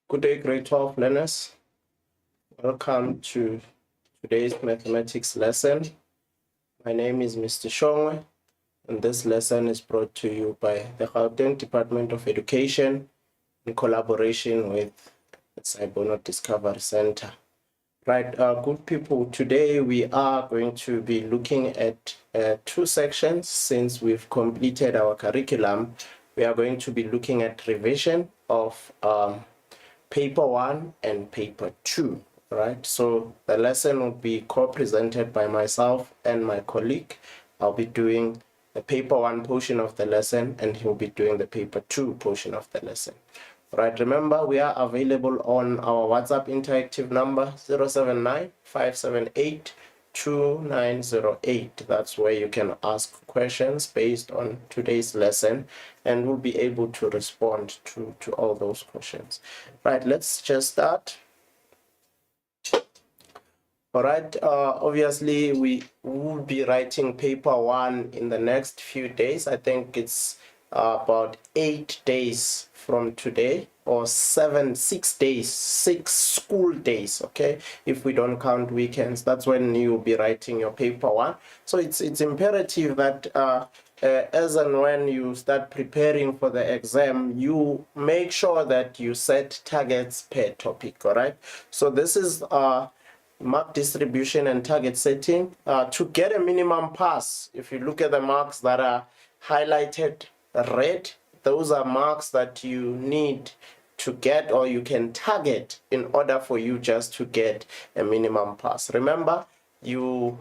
Good day, grade 12 learners. Welcome to today's mathematics lesson. My name is Mr. Shongwe, and this lesson is brought to you by the Gauteng Department of Education in collaboration with the Saibono Discovery Center. Right, good people, today we are going to be looking at two sections. Since we've completed our curriculum, we are going to be looking at revision of paper 1 and paper 2, right? So the lesson will be co-presented by myself and my colleague. I'll be doing the paper 1 portion of the lesson and he'll be doing the paper 2 portion of the lesson. Right, remember we are available on our WhatsApp interactive number 079-578-2908. That's where you can ask questions based on today's lesson and we'll be able to respond to all those questions. Right, let's just start. All right, obviously we will be writing paper 1 in the next few days. I think it's about 8 days from today, or 6 days, 6 school days, okay? If we don't count weekends, that's when you'll be writing your paper 1. So it's imperative that as and when you start preparing for the exam, you make sure that you set targets per topic, all right? So this is mark distribution and target setting. To get a minimum pass, if you look at the marks that are highlighted red, those are marks that you need to get, or you can target, in order for you just to get a minimum pass. Remember, you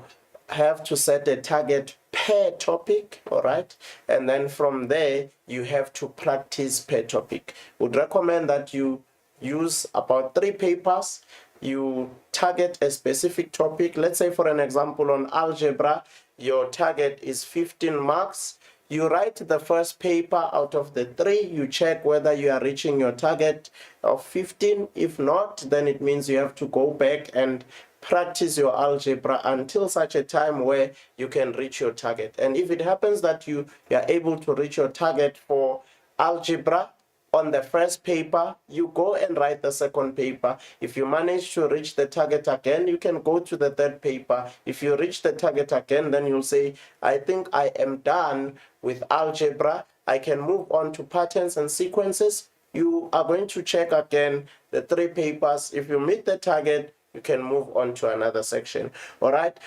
have to set a target per topic, all right? And then from there, you have to practice per topic. Would recommend that you use about 3 papers. You target a specific topic. Let's say, for an example, on algebra, your target is 15 marks. You write the first paper out of the 3. You check whether you are reaching your target of 15. If not, then it means you have to go back and practice your algebra until such a time where you can reach your target. And if it happens that you are able to reach your target for algebra on the first paper, you go and write the second paper. If you manage to reach the target again, you can go to the third paper. If you reach the target again, then you'll say, I think I am done with algebra. I can move on to patterns and sequences. You are going to check again the 3 papers. If you meet the target, you can move on to another section. All right,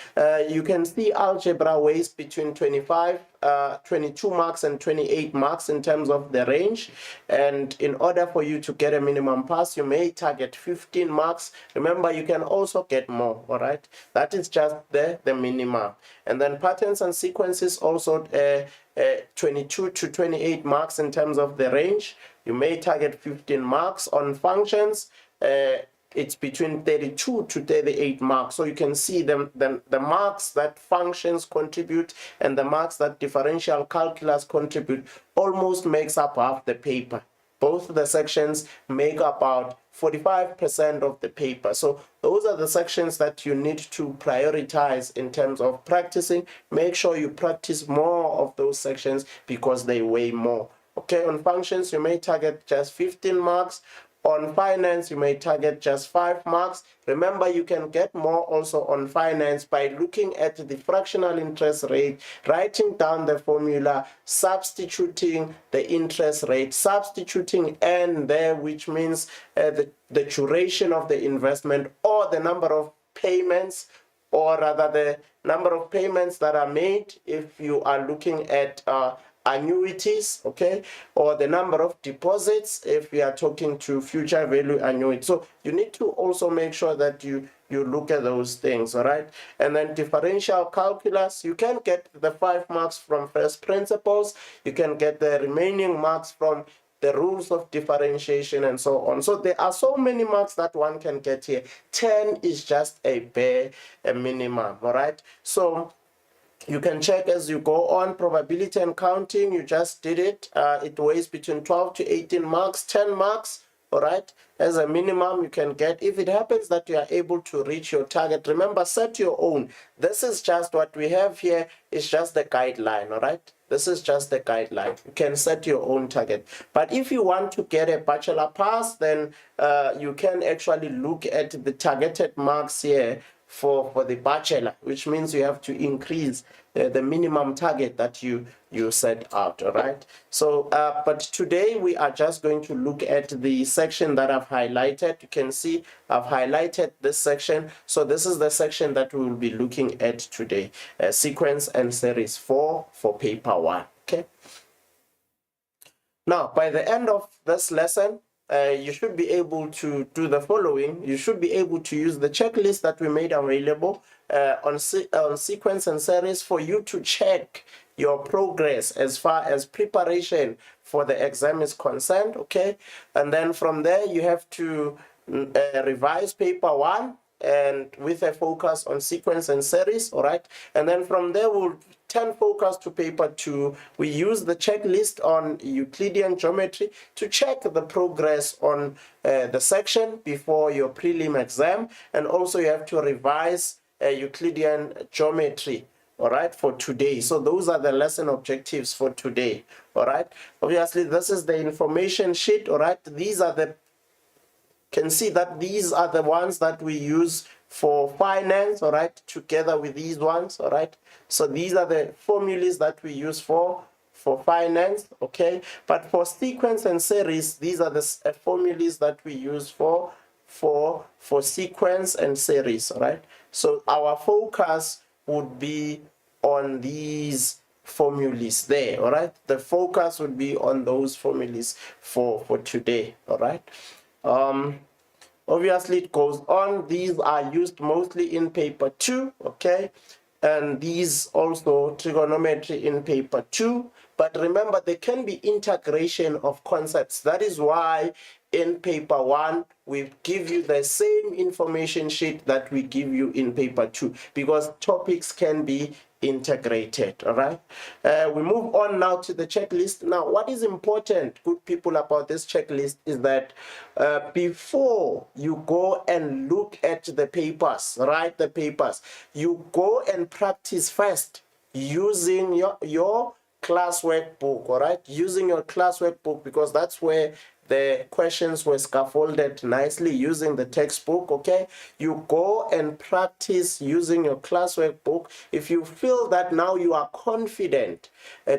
you can see algebra weighs between 22 marks and 28 marks in terms of the range. And in order for you to get a minimum pass, you may target 15 marks. Remember, you can also get more. All right, that is just the minimum. And then patterns and sequences also 22 to 28 marks in terms of the range. You may target 15 marks. On functions, it's between 32 to 38 marks. So you can see the marks that functions contribute and the marks that differential calculus contribute almost makes up half the paper. Both the sections make about 45% of the paper. So those are the sections that you need to prioritize in terms of practicing. Make sure you practice more of those sections because they weigh more. Okay, on functions, you may target just 15 marks. On finance, you may target just 5 marks. Remember, you can get more also on finance by looking at the fractional interest rate, writing down the formula, substituting the interest rate, substituting N there, which means the duration of the investment, or the number of payments, or rather the number of payments that are made if you are looking at annuities, okay, or the number of deposits if we are talking to future value annuity. So you need to also make sure that you look at those things, all right? And then differential calculus, you can get the 5 marks from first principles, you can get the remaining marks from the rules of differentiation and so on. So there are so many marks that one can get here. 10 is just a bare minimum, all right? So you can check as you go on. Probability and counting, you just did it. It weighs between 12 to 18 marks, 10 marks. all right? As a minimum, you can get, if it happens that you are able to reach your target, remember, set your own. This is just what we have here, is just the guideline, all right? This is just the guideline. You can set your own target. But if you want to get a bachelor pass, then you can actually look at the targeted marks here for the bachelor, which means you have to increase the minimum target that you set out, all right? So, but today we are just going to look at the section that I've highlighted. You can see I've highlighted this section. So this is the section that we will be looking at today, sequence and series 4 for paper 1, okay? Now, by the end of this lesson, you should be able to do the following. You should be able to use the checklist that we made available on sequence and series for you to check your progress as far as preparation for the exam is concerned, okay? And then from there, you have to revise paper 1 and with a focus on sequence and series, all right? And then from there, we'll turn focus to paper 2. We use the checklist on Euclidean geometry to check the progress on the section before your prelim exam. And also you have to revise Euclidean geometry, all right, for today. So those are the lesson objectives for today, all right? Obviously, this is the information sheet, all right? These are the, can see that these are the ones that we use for finance, all right, together with these ones, all right? So these are the formulas that we use for finance, okay? But for sequence and series, these are the formulas that we use for sequence and series, all right? So our focus would be on these formulas there, all right? The focus would be on those formulas for today, all right? Obviously, it goes on. These are used mostly in paper 2, okay? And these also trigonometry in paper 2. But remember, there can be integration of concepts. That is why in paper 1, we give you the same information sheet that we give you in paper 2, because topics can be integrated, all right? We move on now to the checklist. Now, what is important, good people, about this checklist is that before you go and look at the papers, write the papers, you go and practice first using your classwork book, all right? Using your classwork book, because that's where the questions were scaffolded nicely using the textbook, okay? You go and practice using your classwork book. If you feel that now you are confident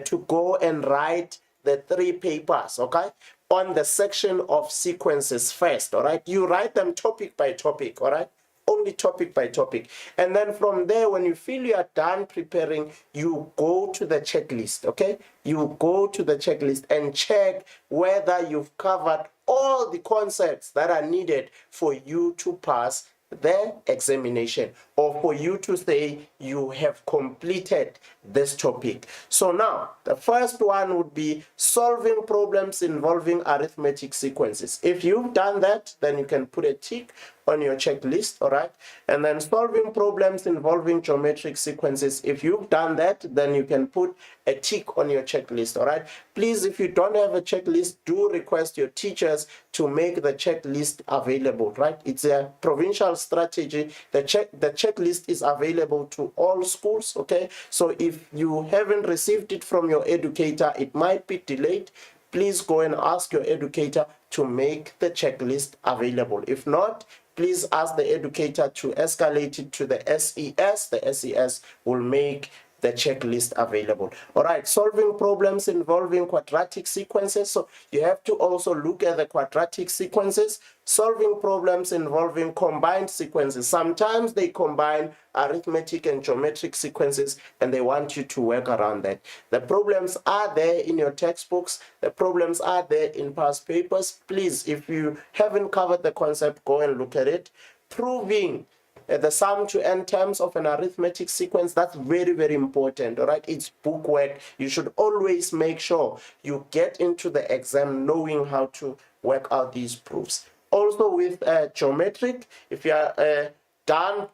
to go and write the 3 papers, okay, on the section of sequences first, all right? You write them topic by topic, all right? Only topic by topic. And then from there, when you feel you are done preparing, you go to the checklist, okay? You go to the checklist and check whether you've covered all the concepts that are needed for you to pass the examination, or for you to say you have completed this topic. So now, the first one would be solving problems involving arithmetic sequences. If you've done that, then you can put a tick on your checklist, all right? And then solving problems involving geometric sequences. If you've done that, then you can put a tick on your checklist, all right? Please, if you don't have a checklist, do request your teachers to make the checklist available, right? It's a provincial strategy. The checklist is available to all schools, okay? So if you haven't received it from your educator, it might be delayed. Please go and ask your educator to make the checklist available. If not, please ask the educator to escalate it to the SES. The SES will make the checklist available. All right, solving problems involving quadratic sequences. So you have to also look at the quadratic sequences. Solving problems involving combined sequences. Sometimes they combine arithmetic and geometric sequences, and they want you to work around that. The problems are there in your textbooks. The problems are there in past papers. Please, if you haven't covered the concept, go and look at it. Proving the sum to n terms of an arithmetic sequence, that's very, very important, all right? It's bookwork. You should always make sure you get into the exam knowing how to work out these proofs. Also with geometric, if you are done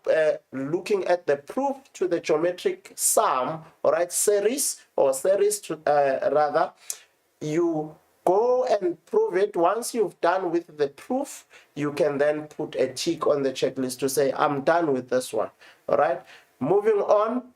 looking at the proof to the geometric sum, all right, series, or series to rather, you Go and prove it. Once you've done with the proof, you can then put a tick on the checklist to say, I'm done with this one. All right. Moving on.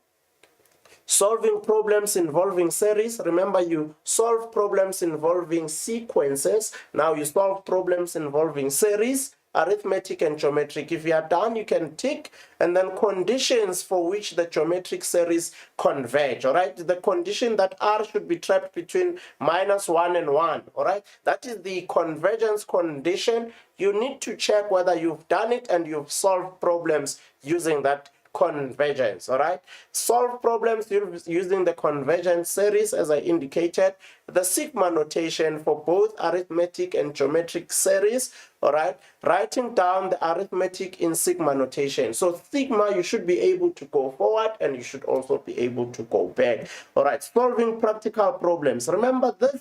Solving problems involving series. Remember, you solve problems involving sequences. Now you solve problems involving series, arithmetic and geometric. If you are done, you can tick, and then conditions for which the geometric series converge. All right, the condition that R should be trapped between -1 and 1. All right, that is the convergence condition. You need to check whether you've done it and you've solved problems using that convergence. All right, solve problems using the convergence series, as I indicated, the sigma notation for both arithmetic and geometric series. All right, writing down the arithmetic in sigma notation. So sigma, you should be able to go forward and you should also be able to go back. All right, solving practical problems. Remember, this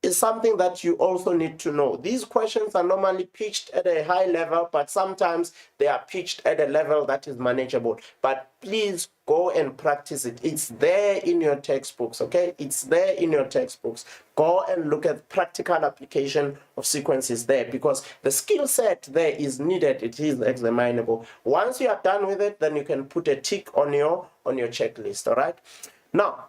is something that you also need to know. These questions are normally pitched at a high level, but sometimes they are pitched at a level that is manageable. But please go and practice it. It's there in your textbooks, okay? It's there in your textbooks. Go and look at practical application of sequences there, because the skill set there is needed. It is examinable. Once you are done with it, then you can put a tick on your checklist, all right? Now,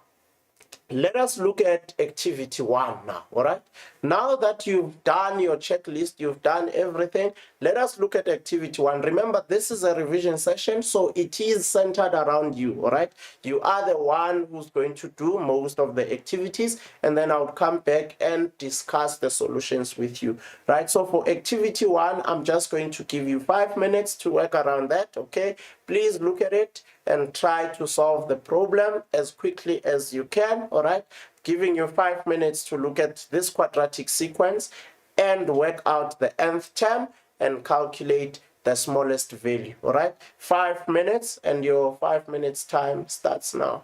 let us look at activity 1 now, all right? Now that you've done your checklist, you've done everything, let us look at activity 1. Remember, this is a revision session, so it is centered around you, all right? You are the one who's going to do most of the activities, and then I'll come back and discuss the solutions with you, right? So for activity 1, I'm just going to give you 5 minutes to work around that, okay? Please look at it and try to solve the problem as quickly as you can, all right? Giving you 5 minutes to look at this quadratic sequence and work out the nth term and calculate the smallest value, all right? 5 minutes, and your 5 minutes time starts now.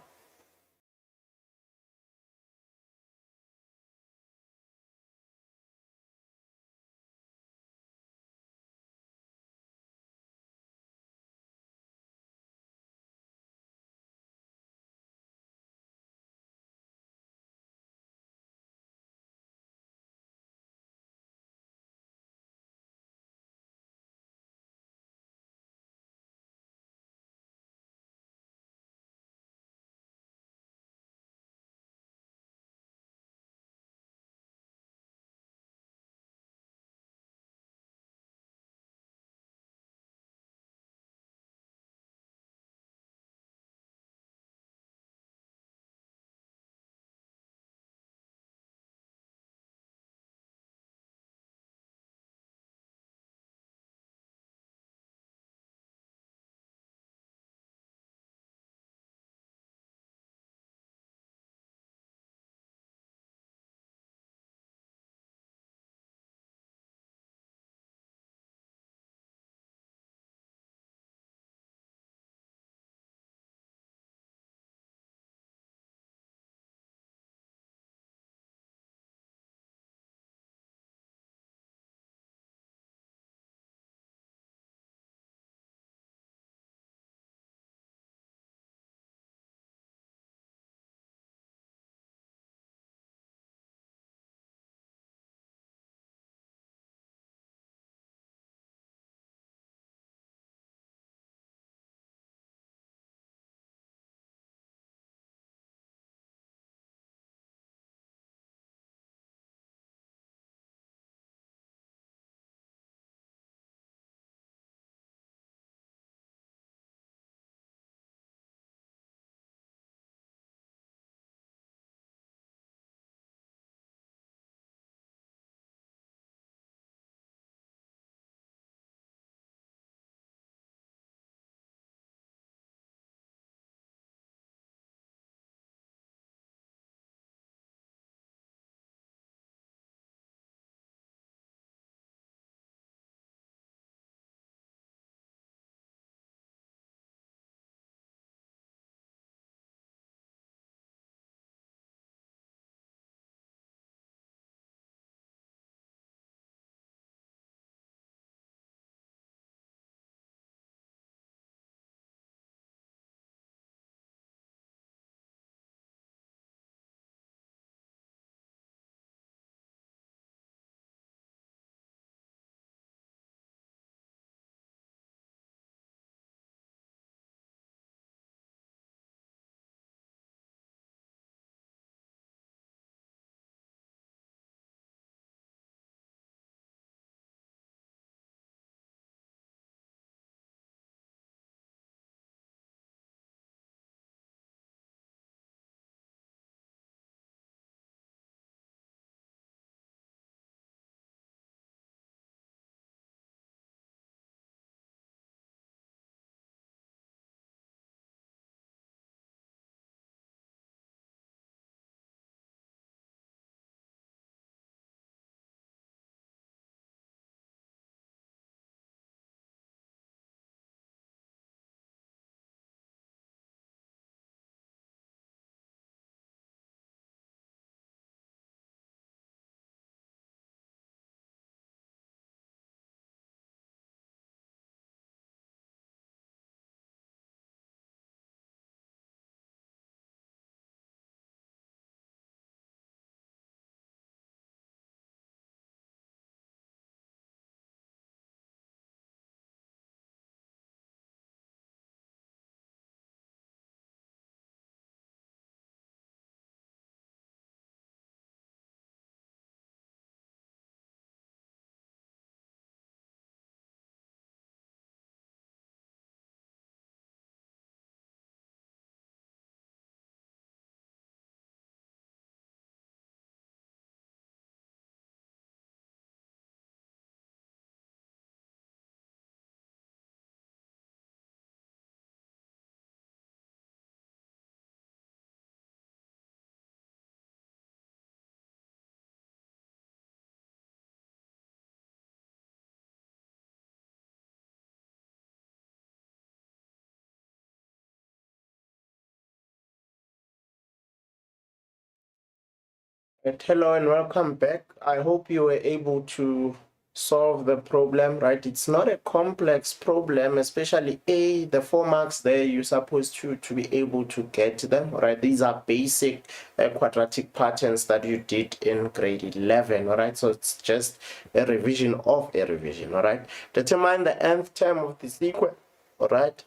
Right, hello and welcome back. I hope you were able to solve the problem, right? It's not a complex problem, especially the 4 marks there, you're supposed to be able to get them, right? These are basic quadratic patterns that you did in grade 11, all right? So it's just a revision of a revision, all right? Determine the nth term of the sequence, all right?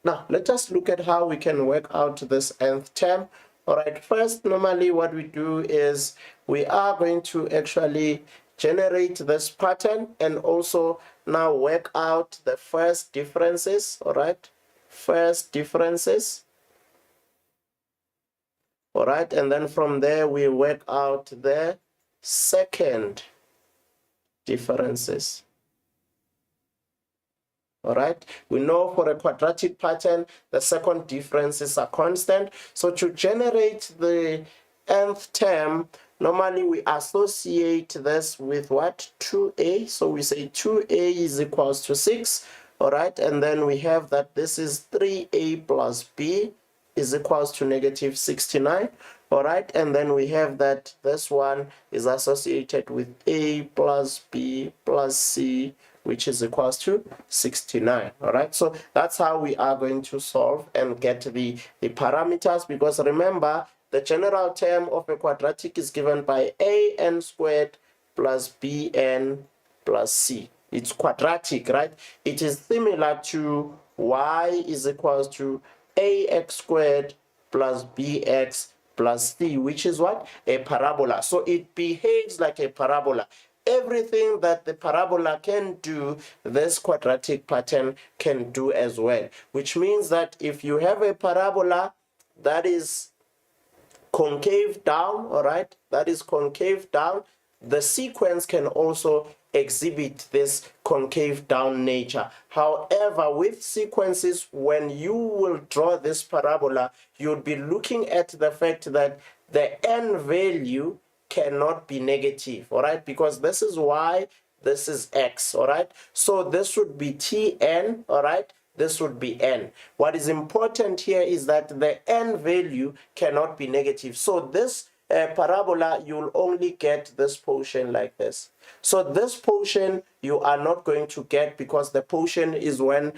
Now, let us look at how we can work out this nth term. All right, first, normally what we do is we are going to actually generate this pattern and also now work out the first differences, all right? First differences, all right? And then from there, we work out the second differences. All right, we know for a quadratic pattern, the second differences are constant. So to generate the nth term, normally we associate this with what? 2a. So we say 2a is equals to 6. All right, and then we have that this is 3a plus b is equals to negative 69. All right, and then we have that this one is associated with a plus b plus c, which is equals to 69. All right, so that's how we are going to solve and get the parameters, because remember, the general term of a quadratic is given by an squared plus bn plus c. It's quadratic, right? It is similar to y is equals to ax squared plus bx plus c, which is what? A parabola. So it behaves like a parabola. Everything that the parabola can do, this quadratic pattern can do as well, which means that if you have a parabola that is concave down, all right, that is concave down, the sequence can also exhibit this concave down nature. However, with sequences, when you will draw this parabola, you'll be looking at the fact that the n value cannot be negative, all right, because this is y, this is x, all right. So this would be Tn, all right, this would be n. What is important here is that the n value cannot be negative. So this parabola, you'll only get this portion like this. So this portion you are not going to get, because the portion is when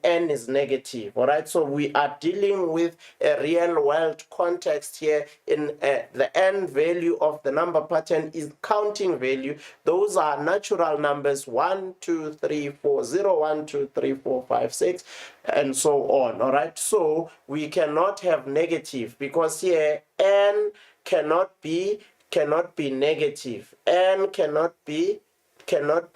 n is negative. All right, so we are dealing with a real world context here. In the n value of the number pattern is counting value. Those are natural numbers 1 2 3 4 0 1 2 3 4 5 6 and so on. All right, so we cannot have negative, because here n cannot be negative. N cannot be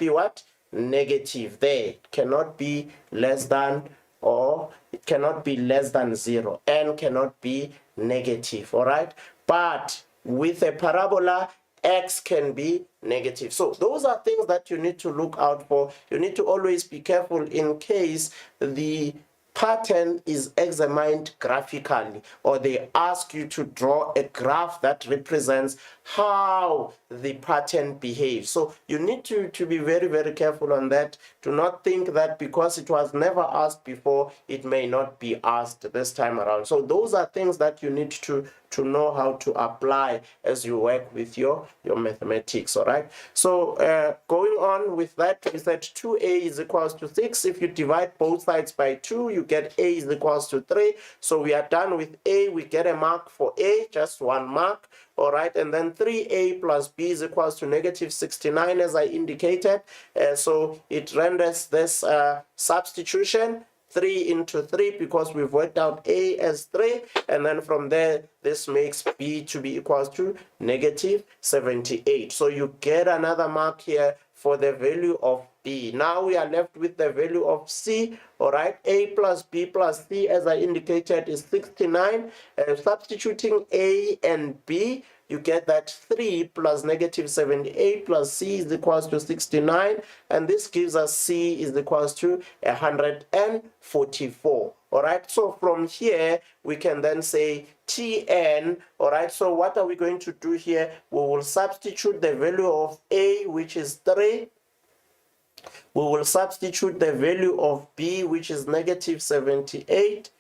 what? Negative. There cannot be less than, or it cannot be less than 0. N cannot be negative. All right, but with a parabola, x can be negative. So those are things that you need to look out for. You need to always be careful in case the pattern is examined graphically, or they ask you to draw a graph that represents how the pattern behaves. So you need to be very, very careful on that. Do not think that because it was never asked before, it may not be asked this time around. So those are things that you need to know how to apply as you work with your mathematics. All right, so going on with that, we said 2a is equals to 6. If you divide both sides by 2, you get a is equals to 3. So we are done with a. We get a mark for a, just 1 mark. All right, and then 3a plus b is equals to negative 69, as I indicated. So it renders this substitution 3 into 3, because we've worked out a as 3, and then from there this makes b to be equals to negative 78. So you get another mark here for the value of b. Now we are left with the value of c. All right, a plus b plus c, as I indicated, is 69. Substituting a and b, you get that 3 plus negative 78 plus c is equals to 69, and this gives us c is equals to 144. All right, so from here we can then say Tn. All right, so what are we going to do here? We will substitute the value of a, which is 3. We will substitute the value of b, which is negative 78.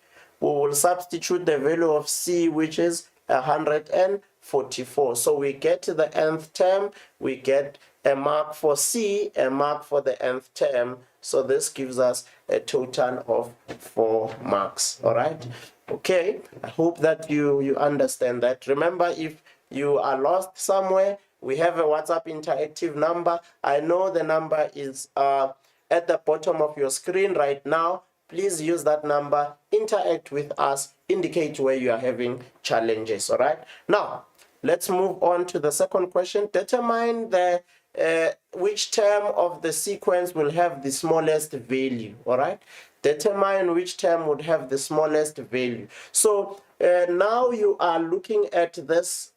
We will substitute the value of c, which is 144. So we get to the nth term, we get a mark for C, a mark for the nth term. So this gives us a total of 4 marks. All right. Okay. I hope that you understand that. Remember, if you are lost somewhere, we have a WhatsApp interactive number. I know the number is at the bottom of your screen right now. Please use that number, interact with us, indicate where you are having challenges. All right. Now, let's move on to the second question. Determine the which term of the sequence will have the smallest value. All right. Determine which term would have the smallest value. So now you are looking at this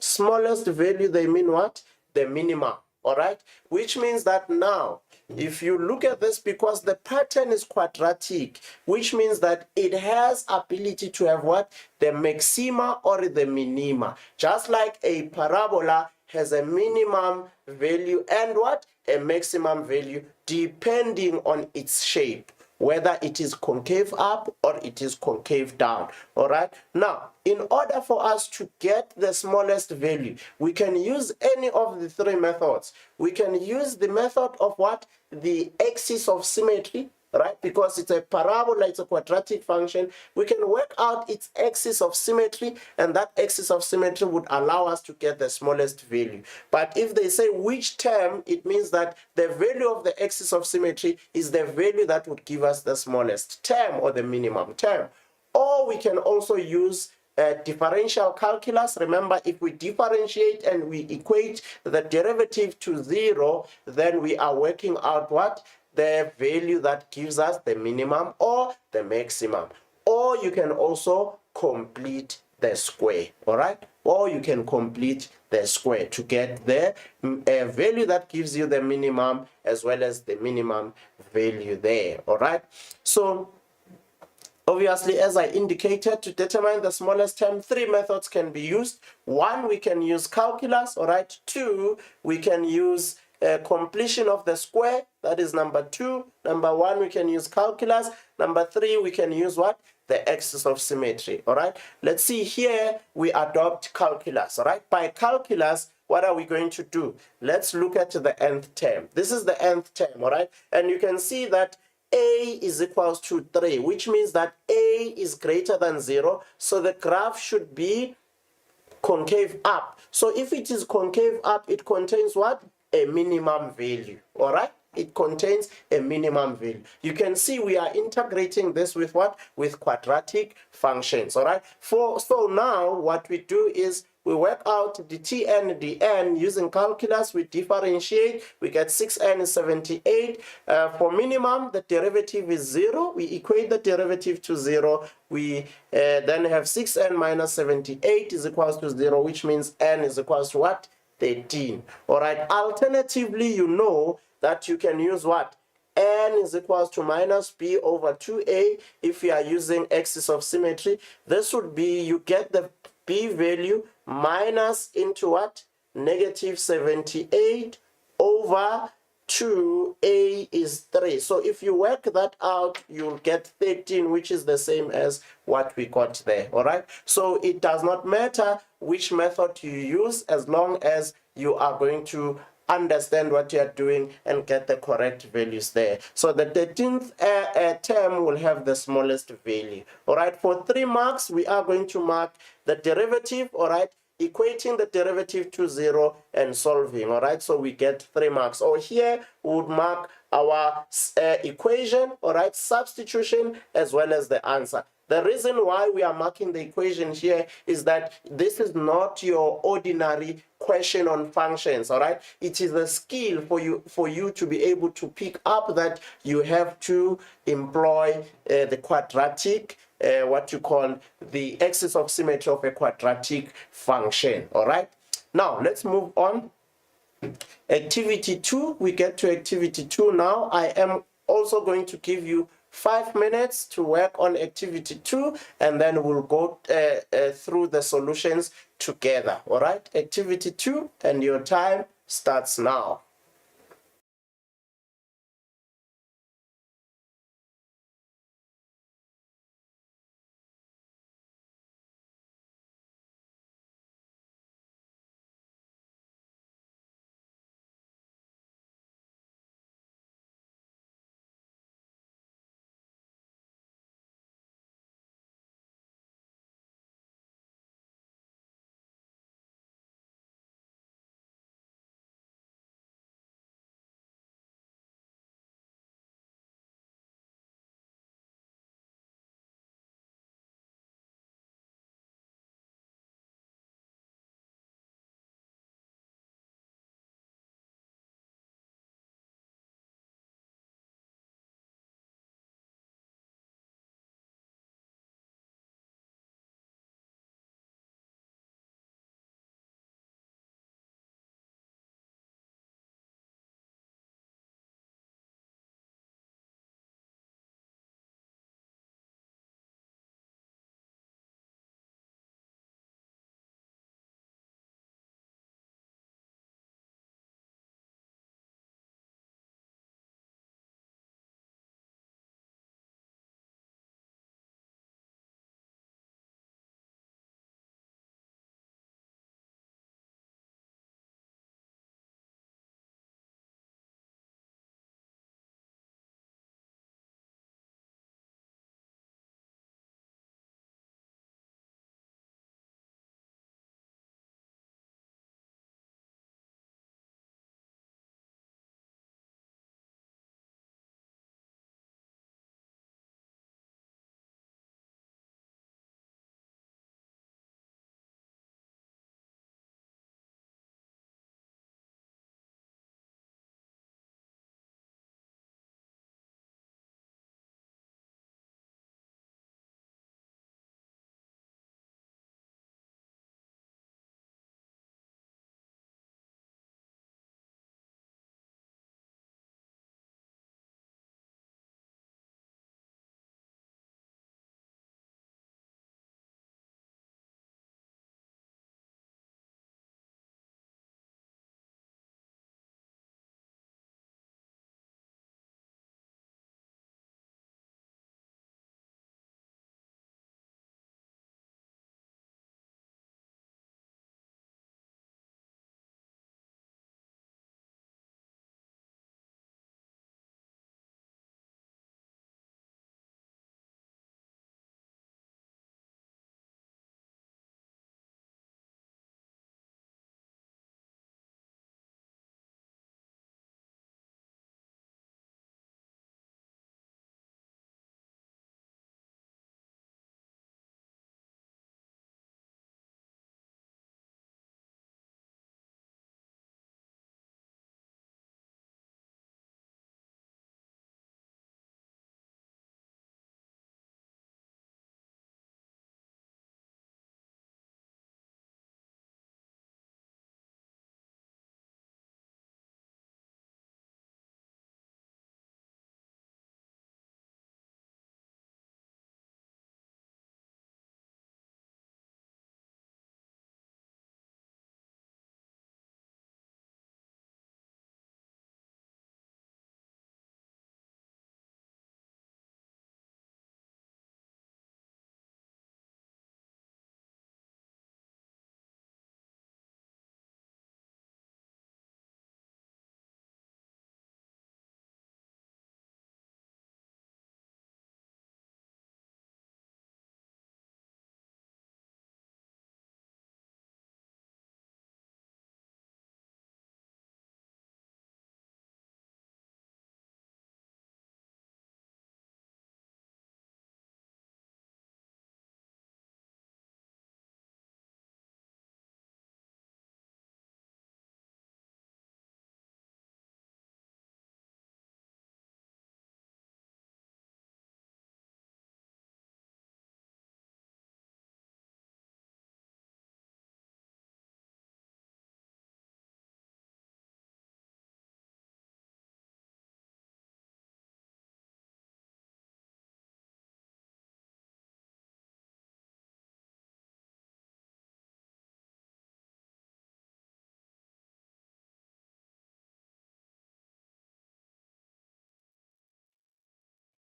smallest value. They mean what? The minimum. All right. Which means that now, if you look at this, because the pattern is quadratic, which means that it has ability to have what? The maxima or the minima. Just like a parabola has a minimum value and what? A maximum value, depending on its shape, whether it is concave up or it is concave down. All right. Now, in order for us to get the smallest value, we can use any of the 3 methods. We can use the method of what? The axis of symmetry, right? Because it's a parabola, it's a quadratic function. We can work out its axis of symmetry, and that axis of symmetry would allow us to get the smallest value. But if they say which term, it means that the value of the axis of symmetry is the value that would give us the smallest term or the minimum term. Or we can also use differential calculus. Remember, if we differentiate and we equate the derivative to 0, then we are working out what? The value that gives us the minimum or the maximum. Or you can also complete the square. All right. Or you can complete the square to get the value that gives you the minimum as well as the minimum value there. All right. So obviously, as I indicated, to determine the smallest term, 3 methods can be used. 1, we can use calculus, all right. 2, we can use completion of the square, that is number 2. Number 1, we can use calculus. Number 3, we can use what? The axis of symmetry, all right. Let's see here, we adopt calculus, all right. By calculus, what are we going to do? Let's look at the nth term. This is the nth term, all right. And you can see that a is equals to 3, which means that a is greater than 0. So the graph should be concave up. So if it is concave up, it contains what? A minimum value. All right? It contains a minimum value. You can see we are integrating this with what? With quadratic functions. All right? So now what we do is we work out the Tn, dn using calculus. We differentiate. We get 6n is 78. For minimum, the derivative is 0. We equate the derivative to 0. We then have 6n minus 78 is equals to 0, which means n is equals to what? 13. All right. Alternatively, you know that you can use what? N is equals to minus b over 2a. If you are using axis of symmetry, this would be, you get the b value minus into what? Negative 78 over 2a is 3. So if you work that out, you'll get 13, which is the same as what we got there. All right. So it does not matter which method you use, as long as you are going to understand what you are doing and get the correct values there. So the 13th term will have the smallest value. All right. For 3 marks, we are going to mark the derivative. All right. Equating the derivative to 0 and solving. All right. So we get 3 marks. Or here we would mark our equation. All right. Substitution as well as the answer. The reason why we are marking the equation here is that this is not your ordinary question on functions, all right? It is a skill for you to be able to pick up that you have to employ the quadratic, what you call the axis of symmetry of a quadratic function, all right? Now, let's move on. Activity 2, we get to activity 2 now. I am also going to give you 5 minutes to work on activity 2, and then we'll go through the solutions together. All right, activity 2, and your time starts now.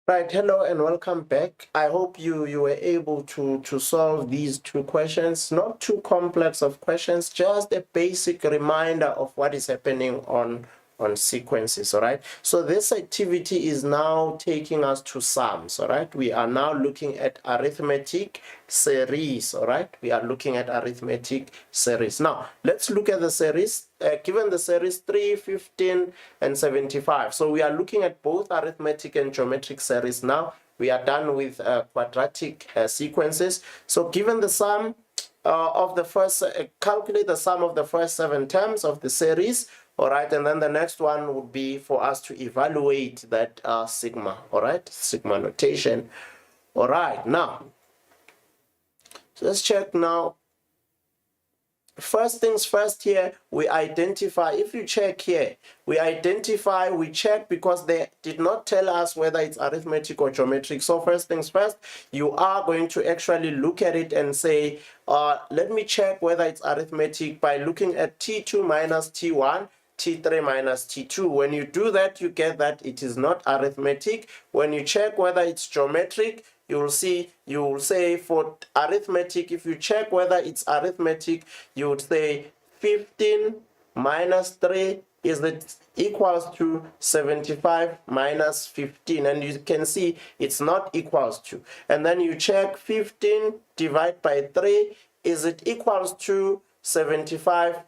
Right, hello and welcome back. I hope you were able to solve these two questions. Not too complex of questions, just a basic reminder of what is happening on sequences, all right? So this activity is now taking us to sums, all right? We are now looking at arithmetic series, all right? We are looking at arithmetic series. Now, let's look at the series. Given the series 3, 15, and 75. So we are looking at both arithmetic and geometric series now. We are done with quadratic sequences. So given the sum of the first, calculate the sum of the first 7 terms of the series, all right, and then the next one would be for us to evaluate that sigma, all right, sigma notation. All right, now, so let's check now. First things first here, we identify, if you check here, we check because they did not tell us whether it's arithmetic or geometric. So first things first, you are going to actually look at it and say, let me check whether it's arithmetic by looking at T2 minus T1, T3 minus T2. When you do that, you get that it is not arithmetic. When you check whether it's geometric, you will say for arithmetic, if you check whether it's arithmetic, you would say 15 minus 3 is it equals to 75 minus 15, and you can see it's not equals to. And then you check 15 divided by 3, is it equals to 75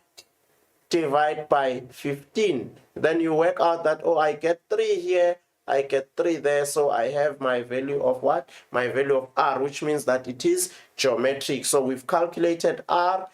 divided by 15? Then you work out that, oh, I get 3 here, I get 3 there, so I have my value of what? My value of R, which means that it is geometric. So we've calculated R,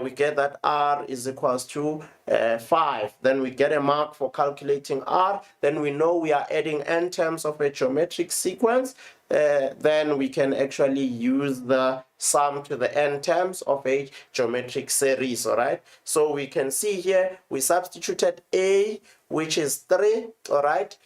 we get that R is equals to 5. Then we get a mark for calculating R. Then we know we are adding n terms of a geometric sequence. Then we can actually use the sum to the n terms of a geometric series, all right? So we can see here, we substituted A, which is 3, all right?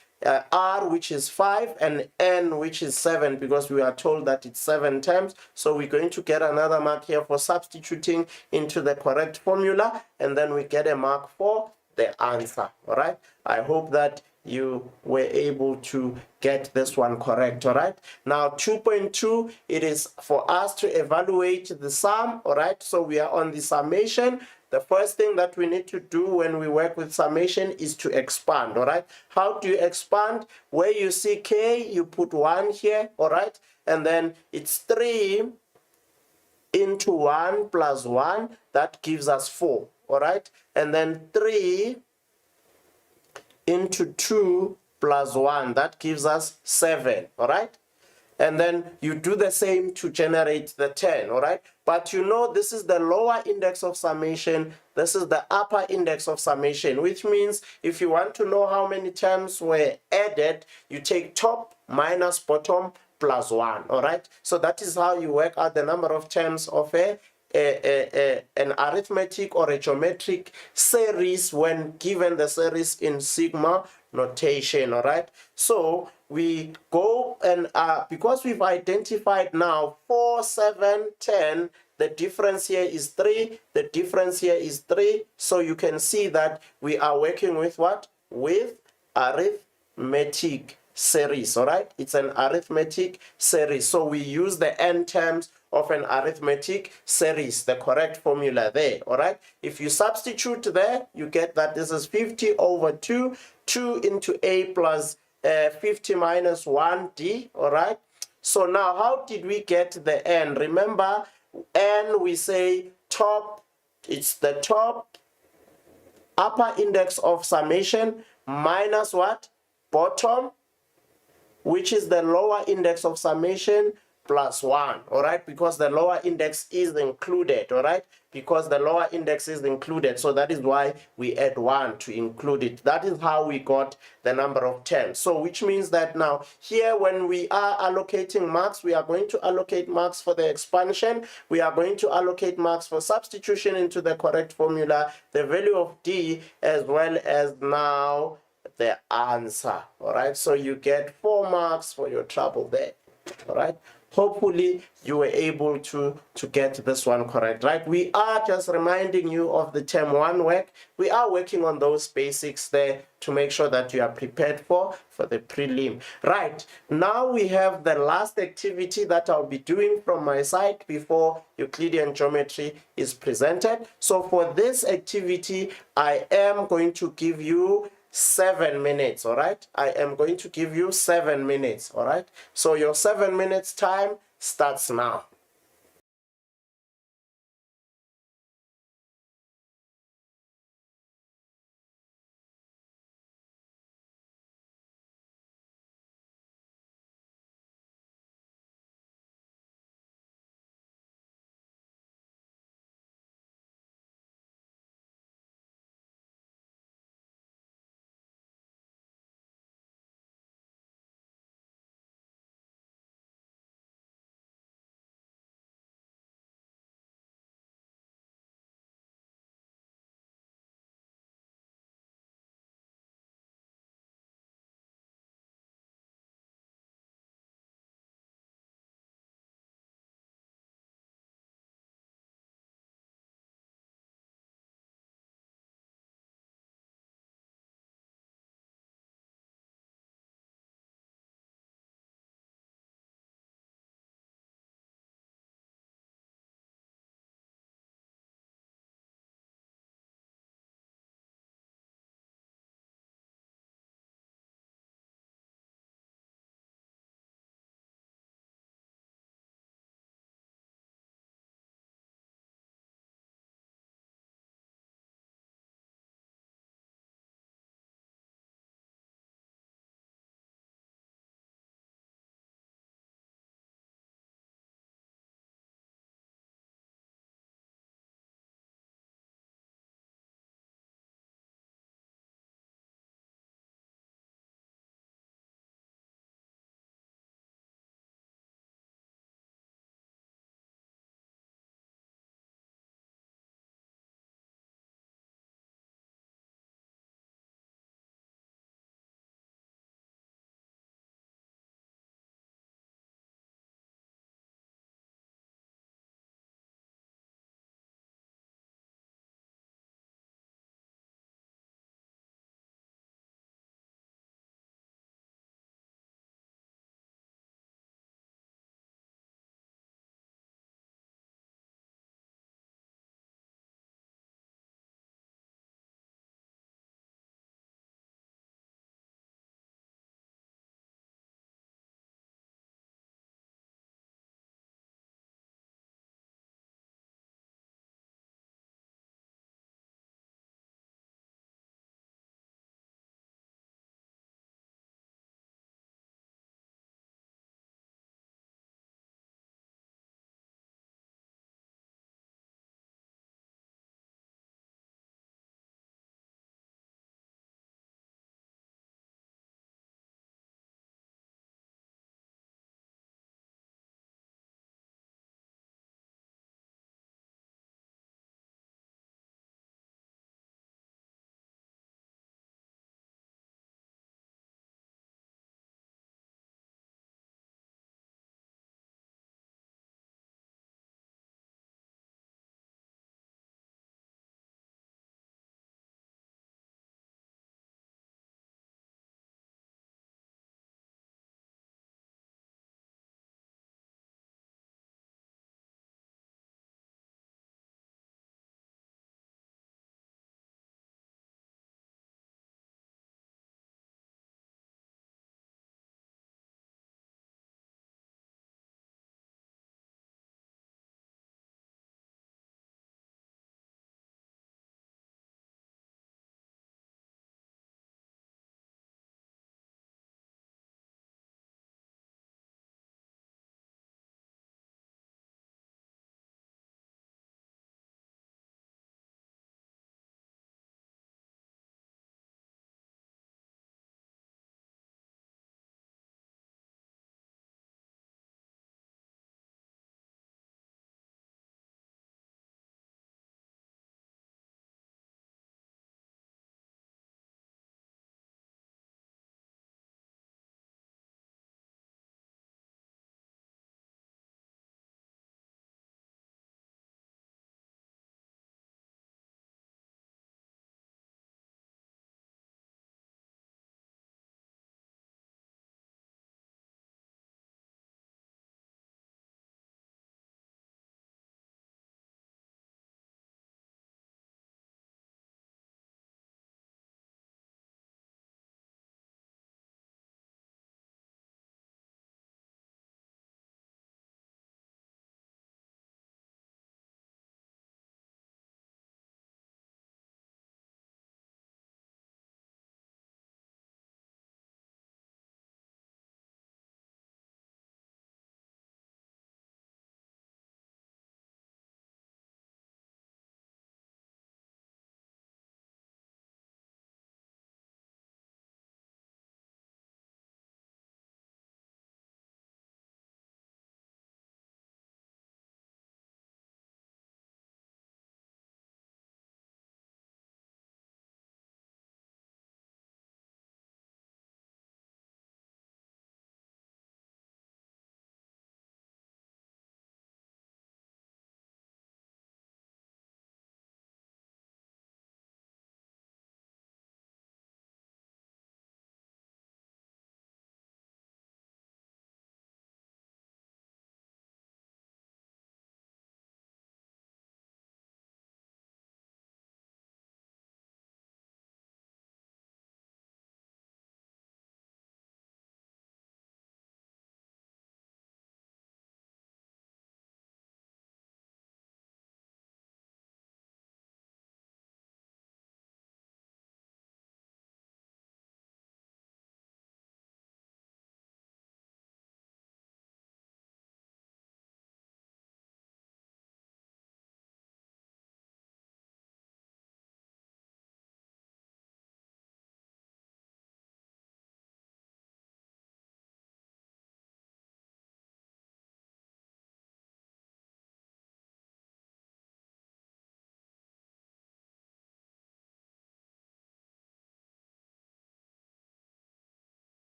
R, which is 5, and N, which is 7, because we are told that it's 7 terms. So we're going to get another mark here for substituting into the correct formula, and then we get a mark for the answer, all right? I hope that you were able to get this one correct, all right? Now, 2.2, it is for us to evaluate the sum, all right? So we are on the summation. The first thing that we need to do when we work with summation is to expand, all right? How do you expand? Where you see K, you put 1 here, all right? And then it's 3 into 1 plus 1, that gives us 4, all right? And then 3 into 2 plus 1, that gives us 7, all right? And then you do the same to generate the 10, all right? But you know this is the lower index of summation, this is the upper index of summation, which means if you want to know how many terms were added, you take top minus bottom plus 1, all right? So that is how you work out the number of terms of an arithmetic or a geometric series when given the series in sigma notation, all right? So we go and because we've identified now 4, 7, 10, the difference here is 3, the difference here is 3, so you can see that we are working with what? With arithmetic series, all right? It's an arithmetic series, so we use the n terms of an arithmetic series, the correct formula there, all right? If you substitute there, you get that this is 50 over 2, 2 into A plus 50 minus 1D, all right? So now, how did we get the n? Remember, n, we say top, it's the top upper index of summation minus what? Bottom, which is the lower index of summation, plus 1, all right? Because the lower index is included, all right? Because the lower index is included, so that is why we add 1 to include it. That is how we got the number of terms. So which means that now here when we are allocating marks, we are going to allocate marks for the expansion, we are going to allocate marks for substitution into the correct formula, the value of D, as well as now the answer, all right? So you get 4 marks for your trouble there. All right. Hopefully you were able to get this one correct, right? We are just reminding you of the term one work. We are working on those basics there to make sure that you are prepared for the prelim. Right, now we have the last activity that I'll be doing from my side before Euclidean geometry is presented. So for this activity, I am going to give you 7 minutes. All right, I am going to give you 7 minutes. All right, so your 7 minutes time starts now.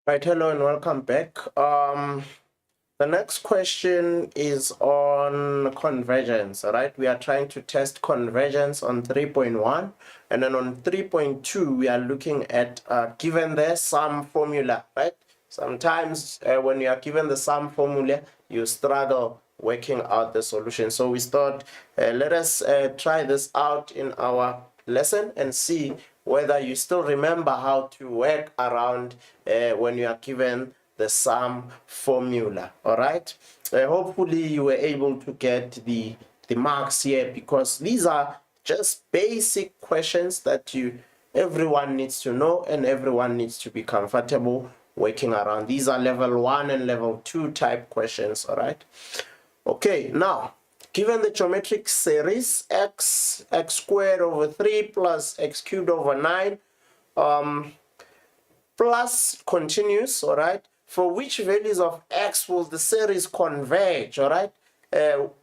Right, hello and welcome back. The next question is on convergence, all right? We are trying to test convergence on 3.1, and then on 3.2, we are looking at given the sum formula, right? Sometimes when you are given the sum formula, you struggle working out the solution. So we thought, let us try this out in our lesson and see whether you still remember how to work around when you are given the sum formula. All right, hopefully you were able to get the marks here, because these are just basic questions that everyone needs to know and everyone needs to be comfortable working around. These are level 1 and level 2 type questions. All right, okay, now given the geometric series x squared over 3 plus x cubed over 9 plus continuous, all right, for which values of x will the series converge, all right?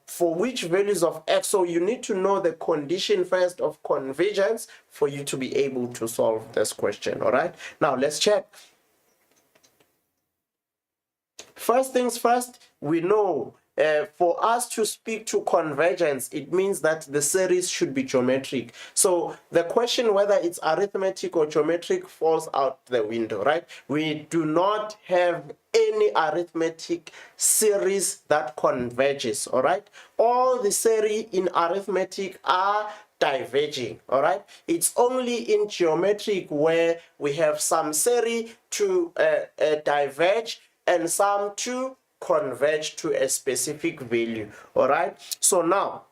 For which values of x, so you need to know the condition first of convergence for you to be able to solve this question, all right? Now let's check. First things first, we know for us to speak to convergence, it means that the series should be geometric. So the question whether it's arithmetic or geometric falls out the window, right? We do not have any arithmetic series that converges, all right? All the series in arithmetic are diverging, all right? It's only in geometric where we have some series to diverge and some to converge to a specific value, all right? So now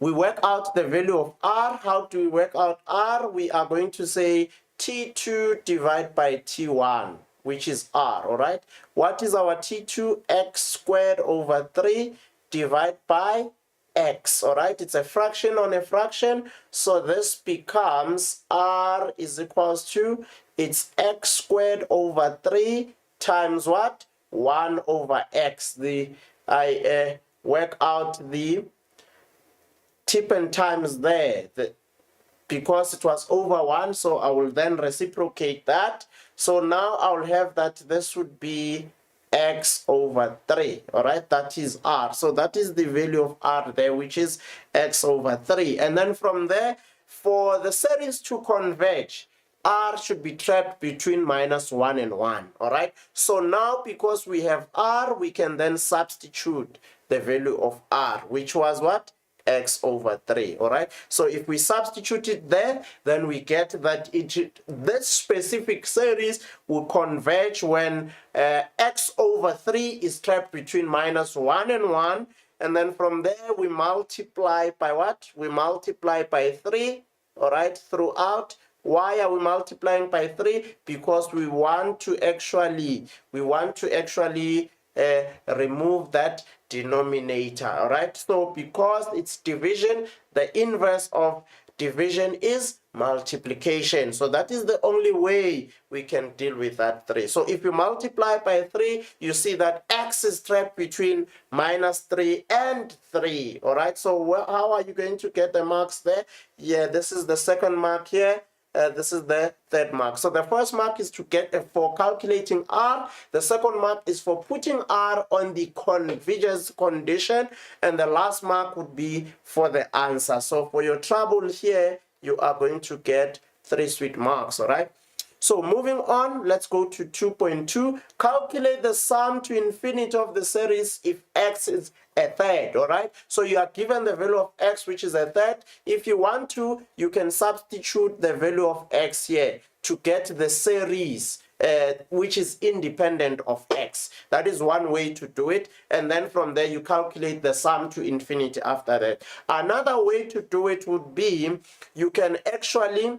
we work out the value of r. How do we work out r? We are going to say t2 divided by t1, which is r, all right? What is our t2? X squared over 3 divided by x, all right? It's a fraction on a fraction, so this becomes r is equals to, it's x squared over 3 times what? 1 over x. I work out the tip and times there because it was over 1, so I will then reciprocate that. So now I will have that this would be x over 3, all right? That is r. So that is the value of r there, which is x over 3. And then from there, for the series to converge, r should be trapped between -1 and 1, all right? So now because we have r, we can then substitute the value of r, which was what? X over 3, all right? So if we substitute it there, then we get that this specific series will converge when x over 3 is trapped between -1 and 1, and then from there we multiply by what? We multiply by 3, all right, throughout. Why are we multiplying by 3? Because we want to actually remove that denominator, all right? So because it's division, the inverse of division is multiplication. So that is the only way we can deal with that 3. So if you multiply by 3, you see that x is trapped between -3 and 3, all right? So how are you going to get the marks there? Yeah, this is the second mark here. This is the third mark. So the first mark is to get for calculating r. The second mark is for putting r on the convergence condition, and the last mark would be for the answer. So for your trouble here, you are going to get 3 sweet marks, all right? So moving on, let's go to 2.2. Calculate the sum to infinity of the series if x is a third, all right? So you are given the value of x, which is a third. If you want to, you can substitute the value of x here to get the series which is independent of x. That is one way to do it. And then from there, you calculate the sum to infinity after that. Another way to do it would be, you can actually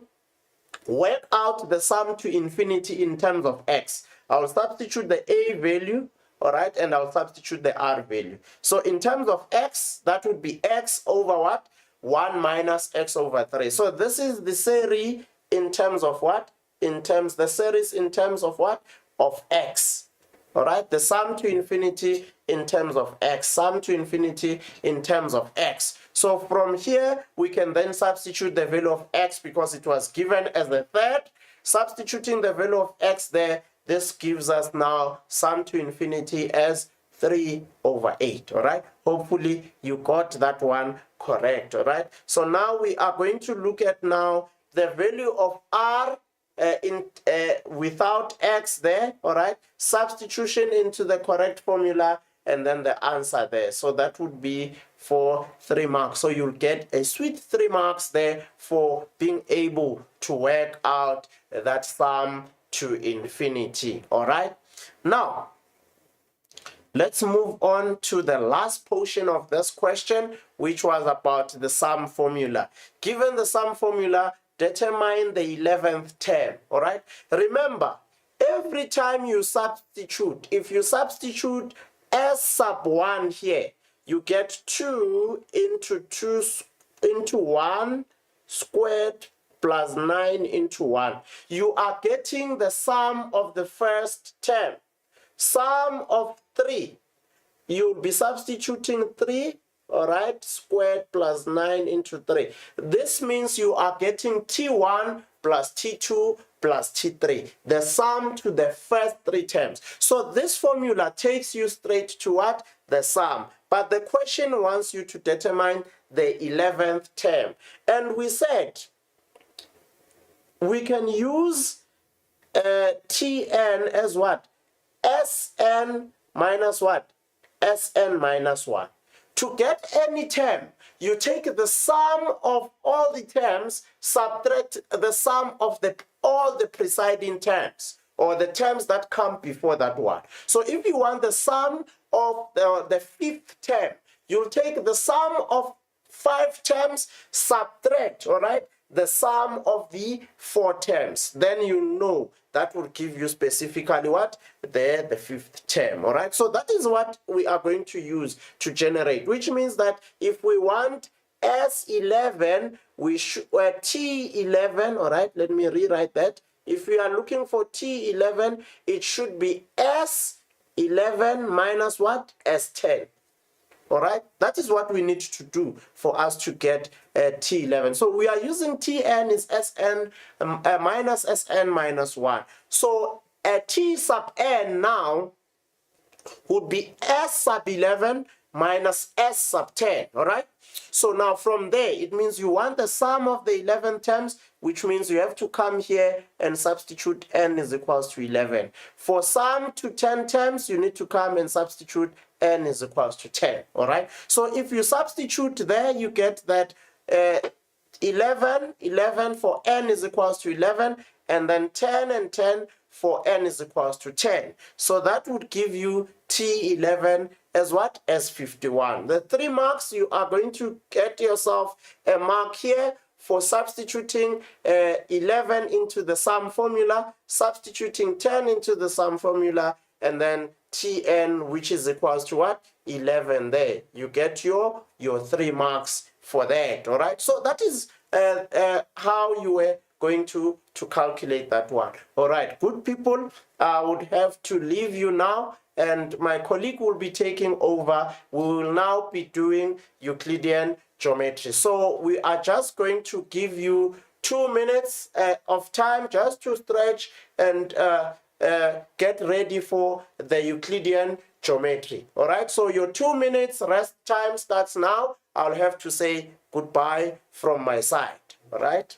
work out the sum to infinity in terms of x. I'll substitute the a value, all right, and I'll substitute the r value. So in terms of x, that would be x over what? 1 minus x over 3. So this is the series in terms of what? The series in terms of what? Of x. All right, the sum to infinity in terms of x, sum to infinity in terms of x. So from here, we can then substitute the value of x because it was given as a third. Substituting the value of x there, this gives us now sum to infinity as 3 over 8. All right, hopefully you got that one correct. All right, so now we are going to look at now the value of r without x there. All right, substitution into the correct formula and then the answer there. So that would be for 3 marks. So you'll get a sweet 3 marks there for being able to work out that sum to infinity. All right, now let's move on to the last portion of this question, which was about the sum formula. Given the sum formula, determine the 11th term. All right, remember, every time you substitute, if you substitute s sub 1 here, you get 2 into 1 squared plus 9 into 1. You are getting the sum of the first term. Sum of 3, you'll be substituting 3, all right, squared plus 9 into 3. This means you are getting T1 plus T2 plus T3, the sum to the first 3 terms. So this formula takes you straight to what? The sum. But the question wants you to determine the 11th term. And we said we can use Tn as what? Sn minus what? Sn minus 1. To get any term, you take the sum of all the terms, subtract the sum of all the preceding terms, or the terms that come before that one. So if you want the sum of the 5th term, you'll take the sum of 5 terms, subtract, all right, the sum of the 4 terms. Then you know that will give you specifically what? The 5th term, all right? So that is what we are going to use to generate, which means that if we want S11, we should, T11, all right? Let me rewrite that. If we are looking for T11, it should be S11 minus what? S10. All right, that is what we need to do for us to get T11. So we are using Tn is Sn minus Sn minus 1. So T sub n now would be S sub 11 minus S sub 10, all right? So now from there, it means you want the sum of the 11 terms, which means you have to come here and substitute n is equals to 11. For sum to 10 terms, you need to come and substitute n is equals to 10, all right? So if you substitute there, you get that 11 for n is equals to 11, and then 10 and 10 for n is equals to 10. So that would give you T11 as what? As 51. The 3 marks, you are going to get yourself a mark here for substituting 11 into the sum formula, substituting 10 into the sum formula, and then Tn, which is equals to what? 11 there. You get your 3 marks for that, all right? So that is how you were going to calculate that one. All right, good people, I would have to leave you now, and my colleague will be taking over. We will now be doing Euclidean geometry. So we are just going to give you 2 minutes of time just to stretch and get ready for the Euclidean geometry. All right, so your 2 minutes rest time starts now. I'll have to say goodbye from my side. All right.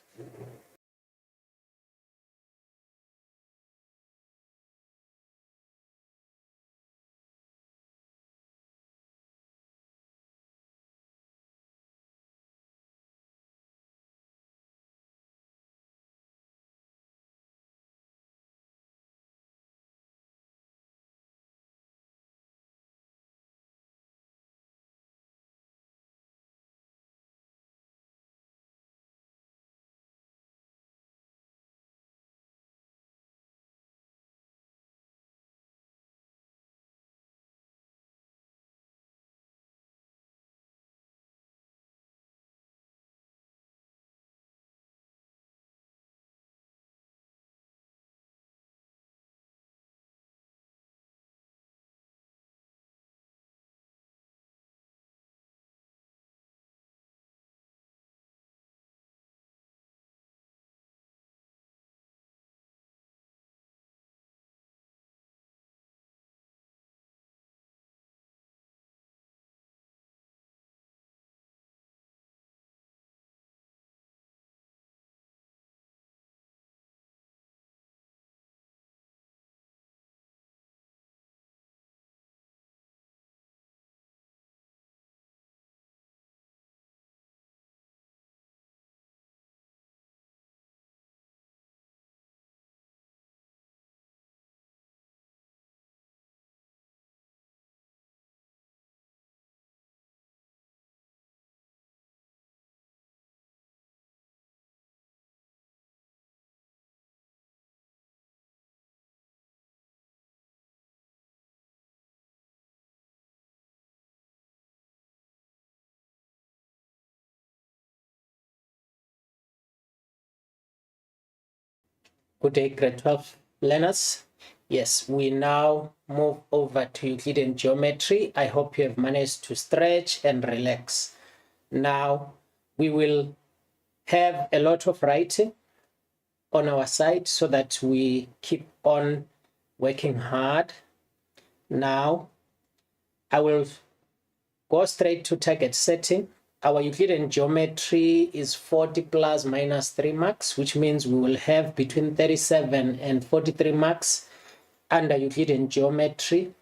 Good day, grade 12 learners. Yes, we now move over to Euclidean geometry. I hope you have managed to stretch and relax. Now, we will have a lot of writing on our side so that we keep on working hard. Now, I will go straight to target setting. Our Euclidean geometry is 40 plus minus 3 marks, which means we will have between 37 and 43 marks under Euclidean geometry.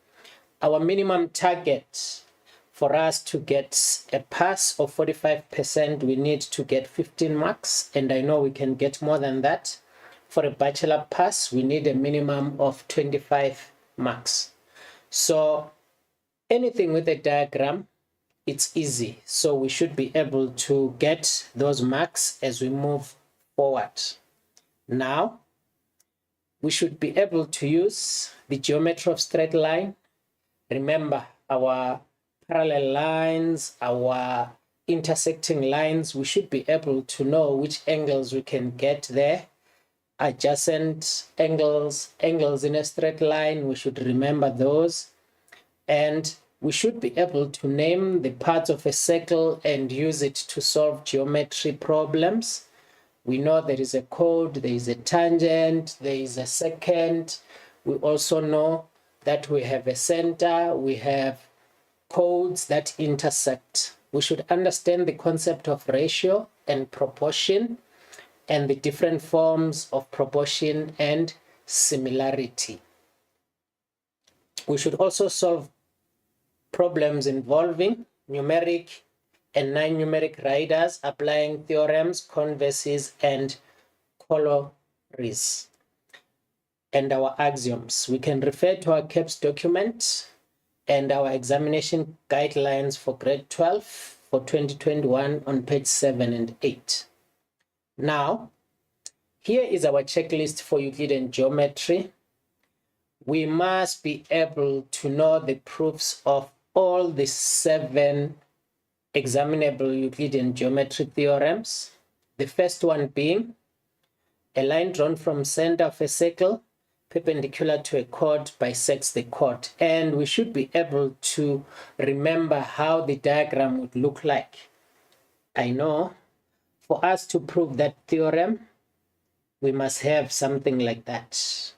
Our minimum target for us to get a pass of 45%, we need to get 15 marks, and I know we can get more than that. For a bachelor pass, we need a minimum of 25 marks. So anything with a diagram, it's easy. So we should be able to get those marks as we move forward. Now, we should be able to use the geometry of straight line. Remember, our parallel lines, our intersecting lines, we should be able to know which angles we can get there. Adjacent angles, angles in a straight line, we should remember those. And we should be able to name the parts of a circle and use it to solve geometry problems. We know there is a chord, there is a tangent, there is a secant. We also know that we have a center, we have chords that intersect. We should understand the concept of ratio and proportion and the different forms of proportion and similarity. We should also solve problems involving numeric and non-numeric riders, applying theorems, converses, and corollaries, and our axioms. We can refer to our CAPS document and our examination guidelines for grade 12 for 2021 on page 7 and 8. Now, here is our checklist for Euclidean geometry. We must be able to know the proofs of all the 7 examinable Euclidean geometry theorems. The first one being a line drawn from center of a circle perpendicular to a chord bisects the chord. And we should be able to remember how the diagram would look like. I know for us to prove that theorem, we must have something like that.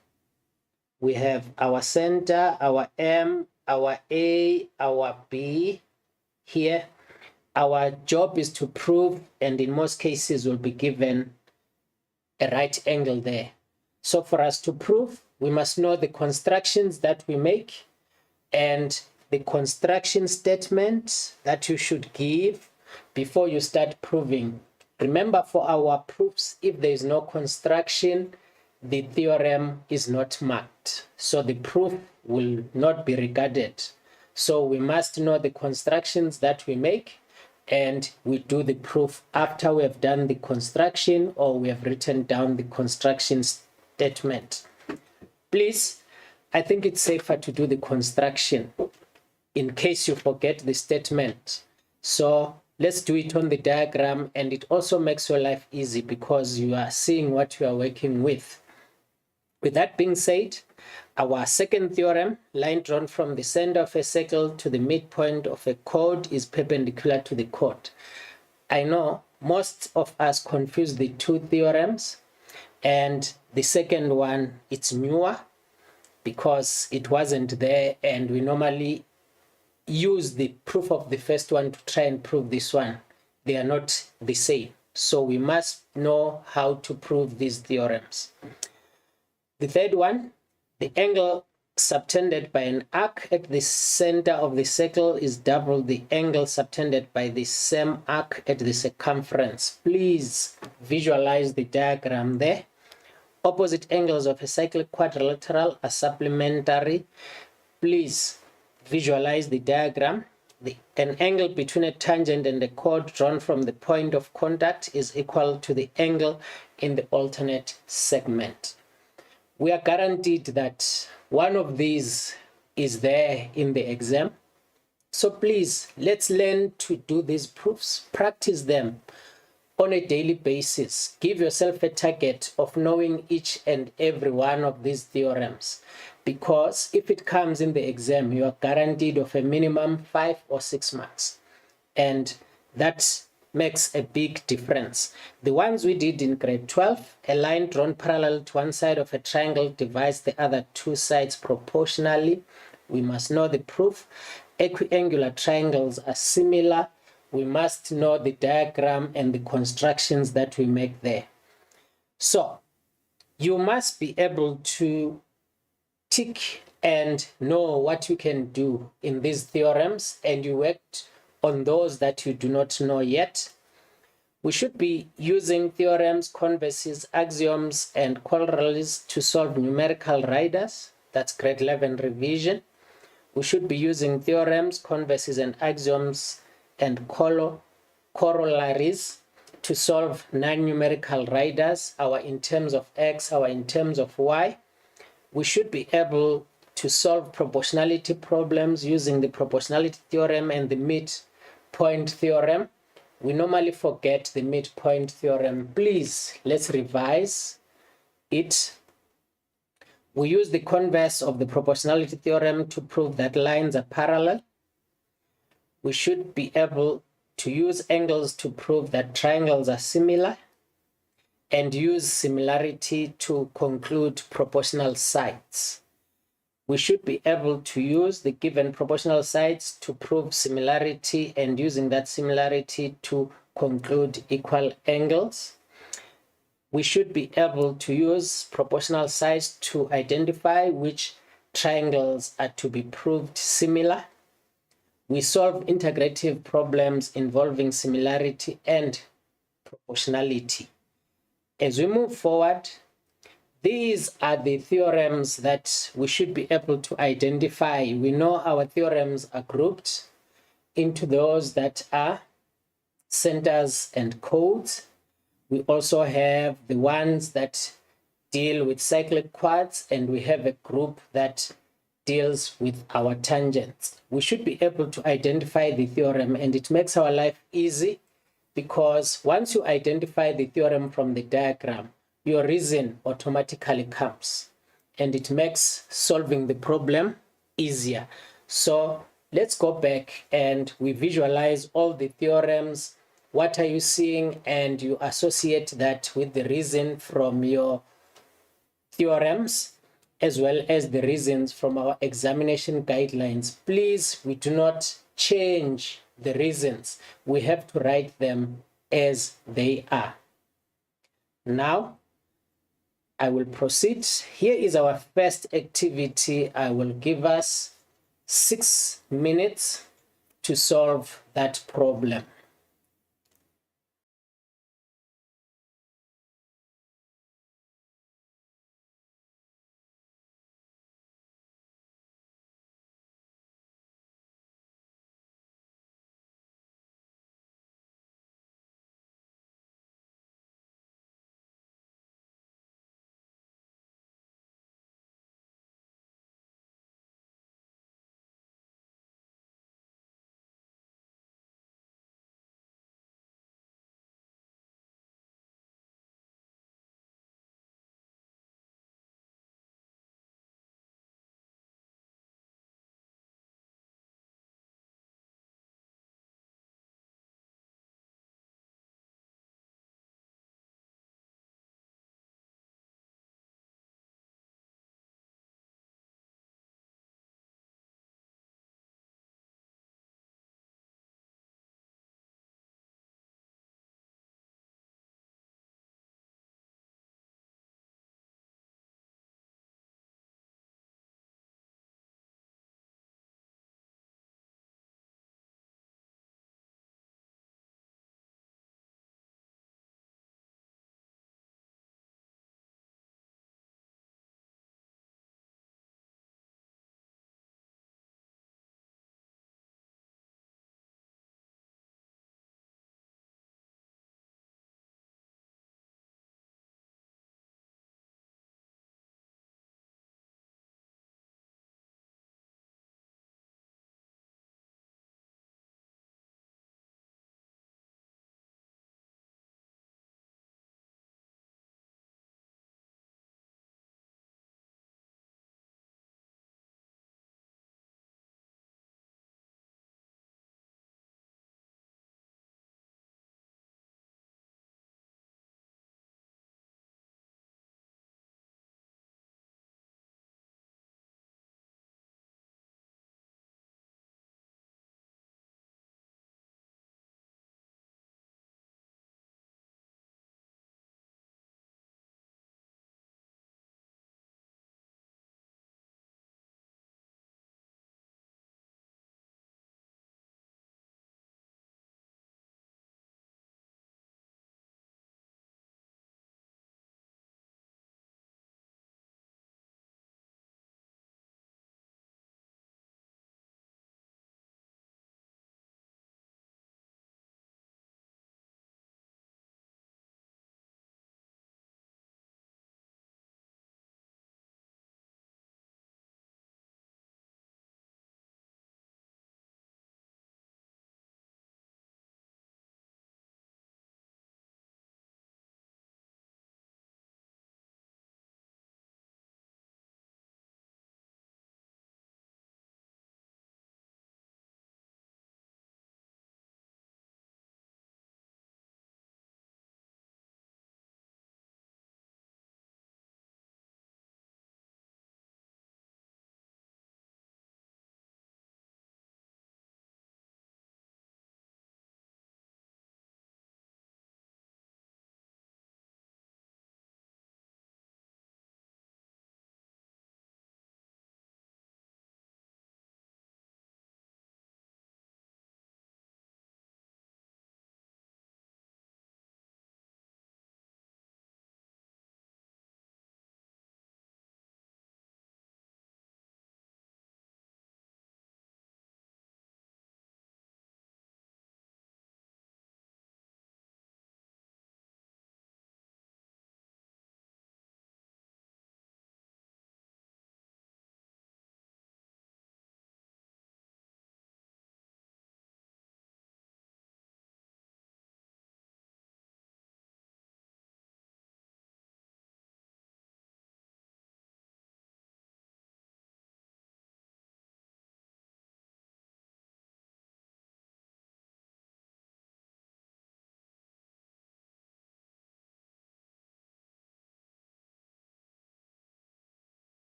We have our center, our M, our A, our B here. Our job is to prove, and in most cases we'll be given a right angle there. So for us to prove, we must know the constructions that we make and the construction statement that you should give before you start proving. Remember, for our proofs, if there is no construction, the theorem is not marked, so the proof will not be regarded. So we must know the constructions that we make, and we do the proof after we have done the construction or we have written down the construction statement. Please, I think it's safer to do the construction in case you forget the statement. So let's do it on the diagram, and it also makes your life easy because you are seeing what you are working with. With that being said, our second theorem, line drawn from the center of a circle to the midpoint of a chord is perpendicular to the chord. I know most of us confuse the two theorems, and the second one, it's newer because it wasn't there, and we normally use the proof of the first one to try and prove this one. They are not the same. So we must know how to prove these theorems. The third one, the angle subtended by an arc at the center of the circle is double the angle subtended by the same arc at the circumference. Please visualize the diagram there. Opposite angles of a cyclic quadrilateral are supplementary. Please visualize the diagram. An angle between a tangent and a chord drawn from the point of contact is equal to the angle in the alternate segment. We are guaranteed that one of these is there in the exam. So please, let's learn to do these proofs, practice them. on a daily basis. Give yourself a target of knowing each and every one of these theorems, because if it comes in the exam, you are guaranteed of a minimum 5 or 6 marks. And that makes a big difference. The ones we did in grade 12, a line drawn parallel to one side of a triangle divides the other two sides proportionally. We must know the proof. Equiangular triangles are similar. We must know the diagram and the constructions that we make there. So you must be able to tick and know what you can do in these theorems, and you worked on those that you do not know yet. We should be using theorems, converses, axioms, and corollaries to solve numerical riders. That's grade 11 revision. We should be using theorems, converses, and axioms and corollaries to solve non-numerical riders, our in terms of x, our in terms of y. We should be able to solve proportionality problems using the proportionality theorem and the midpoint theorem. We normally forget the midpoint theorem. Please, let's revise it. We use the converse of the proportionality theorem to prove that lines are parallel. We should be able to use angles to prove that triangles are similar, and use similarity to conclude proportional sides. We should be able to use the given proportional sides to prove similarity, and using that similarity to conclude equal angles. We should be able to use proportional sides to identify which triangles are to be proved similar. We solve integrative problems involving similarity and proportionality. As we move forward, these are the theorems that we should be able to identify. We know our theorems are grouped into those that are centers and codes. We also have the ones that deal with cyclic quads, and we have a group that deals with our tangents. We should be able to identify the theorem, and it makes our life easy, because once you identify the theorem from the diagram, your reason automatically comes, and it makes solving the problem easier. So let's go back and we visualize all the theorems. What are you seeing? And you associate that with the reason from your theorems, as well as the reasons from our examination guidelines. Please, we do not change the reasons. We have to write them as they are. Now, I will proceed. Here is our first activity. I will give us 6 minutes to solve that problem.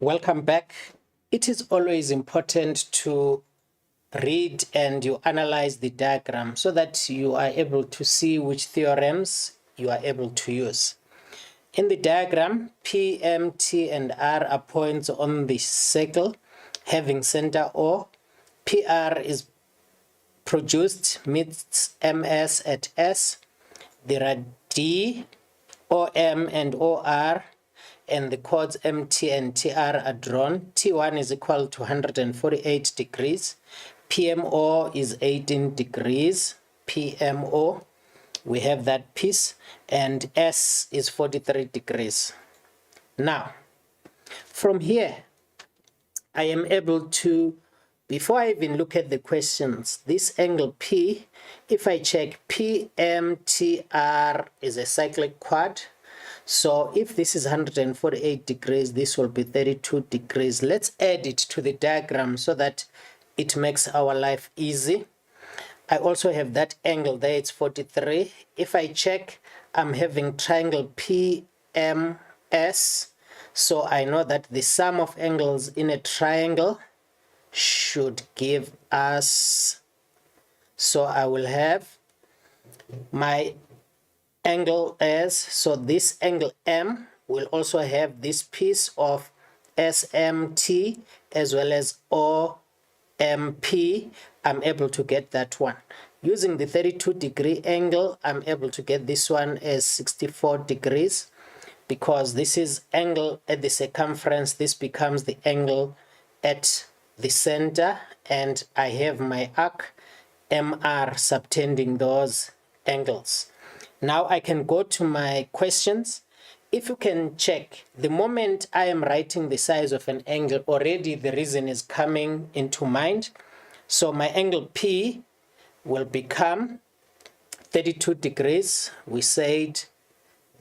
Welcome back. It is always important to read and you analyze the diagram so that you are able to see which theorems you are able to use. In the diagram, P, M, T, and R are points on the circle having center O. PR is produced meets MS at S. There are D, OM, and OR, and the chords MT and TR are drawn. T1 is equal to 148 degrees. PMO is 18 degrees. PMO, we have that piece, and S is 43 degrees. Now, from here, I am able to, before I even look at the questions, this angle P, if I check PMTR is a cyclic quad. So if this is 148 degrees, this will be 32 degrees. Let's add it to the diagram so that it makes our life easy. I also have that angle there, it's 43. If I check, I'm having triangle PMS. So I know that the sum of angles in a triangle should give us, so I will have my angle S, so this angle M will also have this piece of SMT as well as OMP. I'm able to get that one. Using the 32-degree angle, I'm able to get this one as 64 degrees because this is angle at the circumference. This becomes the angle at the center, and I have my arc MR subtending those angles. Now I can go to my questions. If you can check, the moment I am writing the size of an angle, already the reason is coming into mind. So my angle P will become 32 degrees. We said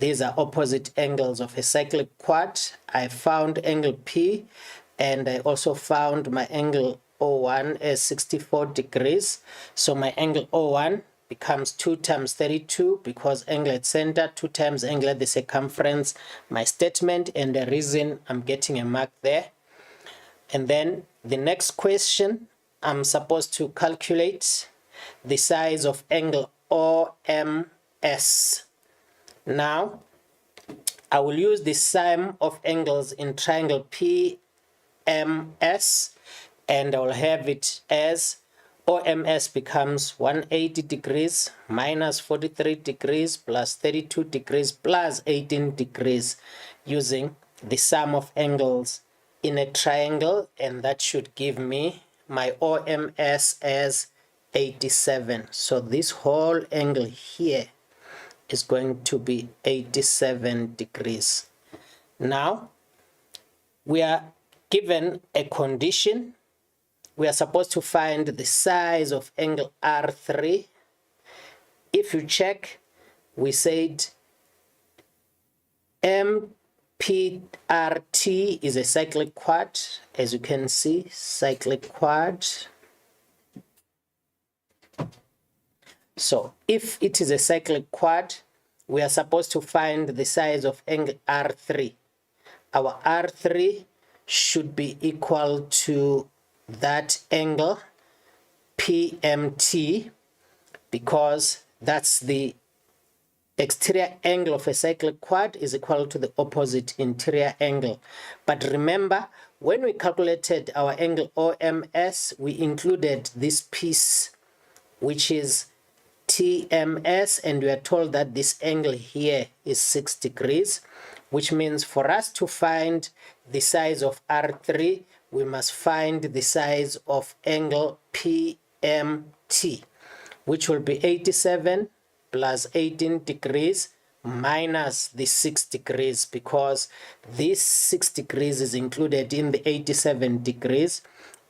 these are opposite angles of a cyclic quad. I found angle P, and I also found my angle O1 as 64 degrees. So my angle O1 becomes 2 times 32 because angle at center, 2 times angle at the circumference. My statement and the reason, I'm getting a mark there. And then the next question, I'm supposed to calculate the size of angle OMS. Now, I will use the sum of angles in triangle PMS, and I will have it as OMS becomes 180 degrees minus 43 degrees plus 32 degrees plus 18 degrees using the sum of angles in a triangle, and that should give me my OMS as 87. So this whole angle here is going to be 87 degrees. Now, we are given a condition. We are supposed to find the size of angle R3. If you check, we said MPRT is a cyclic quad. As you can see, cyclic quad. So if it is a cyclic quad, we are supposed to find the size of angle R3. Our R3 should be equal to that angle PMT, because that's the exterior angle of a cyclic quad is equal to the opposite interior angle. But remember, when we calculated our angle OMS, we included this piece, which is TMS, and we are told that this angle here is 6 degrees, which means for us to find the size of R3, we must find the size of angle PMT, which will be 87 plus 18 degrees minus the 6 degrees, because this 6 degrees is included in the 87 degrees,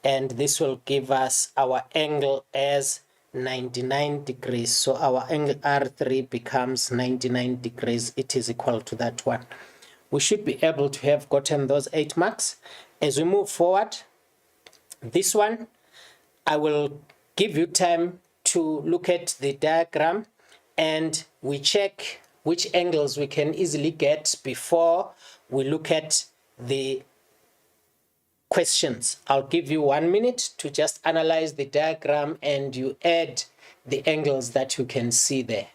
and this will give us our angle as 99 degrees. So our angle R3 becomes 99 degrees. It is equal to that one. We should be able to have gotten those 8 marks. As we move forward, this one, I will give you time to look at the diagram and we check which angles we can easily get before we look at the questions. I'll give you 1 minute to just analyze the diagram and you add the angles that you can see there.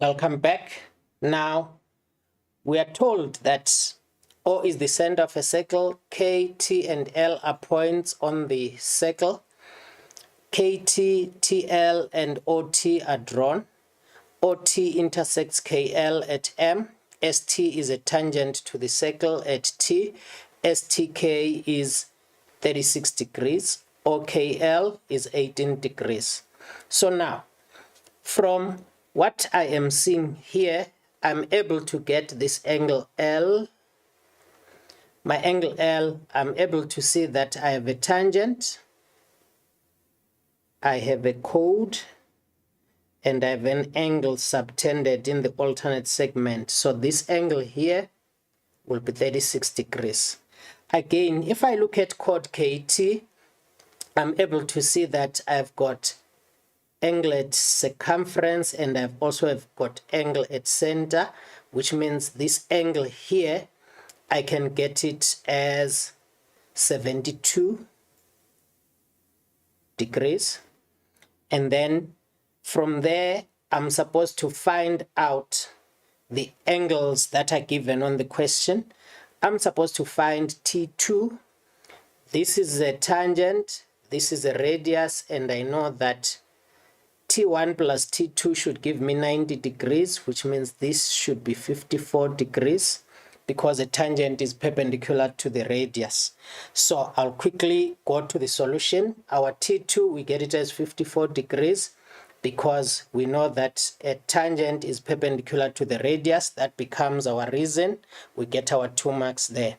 Welcome back. Now, we are told that O is the center of a circle, K, T, and L are points on the circle. KT, TL, and OT are drawn. OT intersects KL at M. ST is a tangent to the circle at T. STK is 36 degrees. OKL is 18 degrees. So now, from what I am seeing here, I'm able to get this angle L. My angle L, I'm able to see that I have a tangent, I have a chord, and I have an angle subtended in the alternate segment. So this angle here will be 36 degrees. Again, if I look at chord KT, I'm able to see that I've got angle at circumference and I've also have got angle at center, which means this angle here, I can get it as 72 degrees. And then from there, I'm supposed to find out the angles that are given on the question. I'm supposed to find T2. This is a tangent, this is a radius, and I know that T1 plus T2 should give me 90 degrees, which means this should be 54 degrees because a tangent is perpendicular to the radius. So I'll quickly go to the solution. Our T2, we get it as 54 degrees because we know that a tangent is perpendicular to the radius. That becomes our reason. We get our 2 marks there.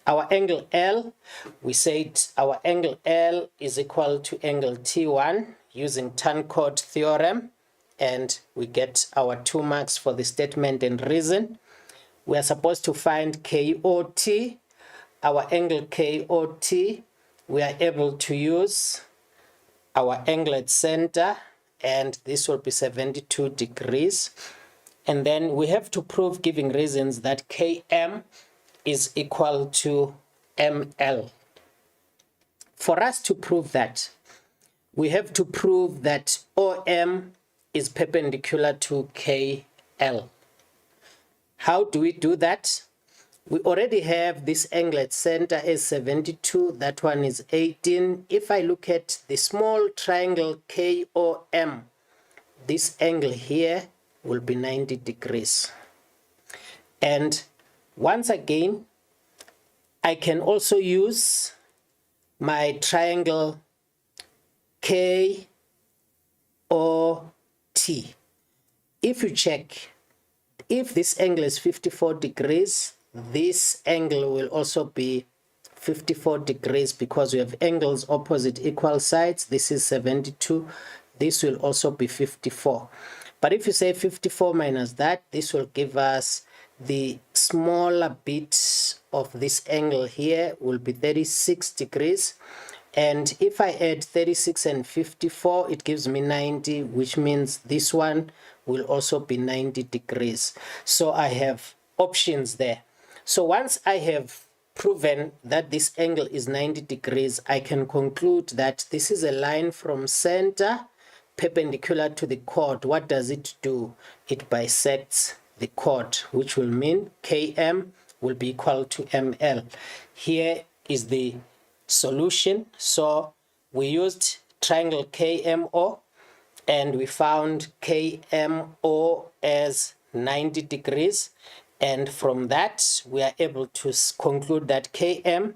Our angle L, we said our angle L is equal to angle T1 using Tan-Codd theorem, and we get our 2 marks for the statement and reason. We are supposed to find KOT, our angle KOT. We are able to use our angle at center, and this will be 72 degrees. And then we have to prove, giving reasons, that KM is equal to ML. For us to prove that, we have to prove that OM is perpendicular to KL. How do we do that? We already have this angle at center as 72, that one is 18. If I look at the small triangle KOM, this angle here will be 90 degrees. And once again, I can also use my triangle KOT. If you check, if this angle is 54 degrees, this angle will also be 54 degrees because we have angles opposite equal sides. This is 72. This will also be 54. But if you say 54 minus that, this will give us the smaller bit of this angle here will be 36 degrees. And if I add 36 and 54, it gives me 90, which means this one will also be 90 degrees. So I have options there. So once I have proven that this angle is 90 degrees, I can conclude that this is a line from center perpendicular to the chord. What does it do? It bisects the chord, which will mean KM will be equal to ml. Here is the solution. So we used triangle KMO and we found KMO as 90 degrees. And from that, we are able to conclude that KM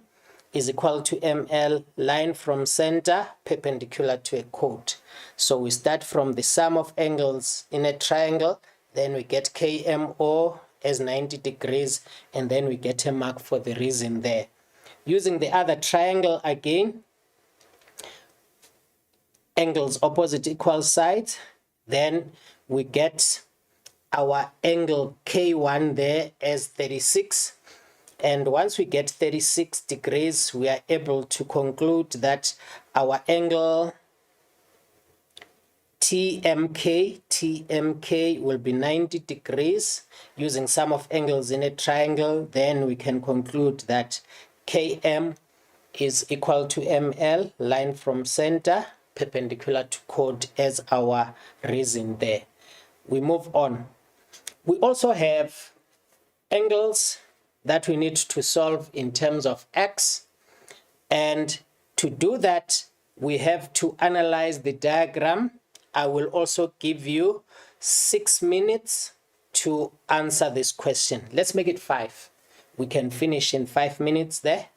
is equal to ML, line from center perpendicular to a chord. So we start from the sum of angles in a triangle, then we get KMO as 90 degrees, and then we get a mark for the reason there. Using the other triangle again, angles opposite equal sides, then we get our angle K1 there as 36. And once we get 36 degrees, we are able to conclude that our angle TMK will be 90 degrees. Using sum of angles in a triangle, then we can conclude that KM is equal to ML, line from center, perpendicular to chord as our reason there. We move on. We also have angles that we need to solve in terms of x, and to do that we have to analyze the diagram. I will also give you 6 minutes to answer this question. Let's make it 5. We can finish in 5 minutes there.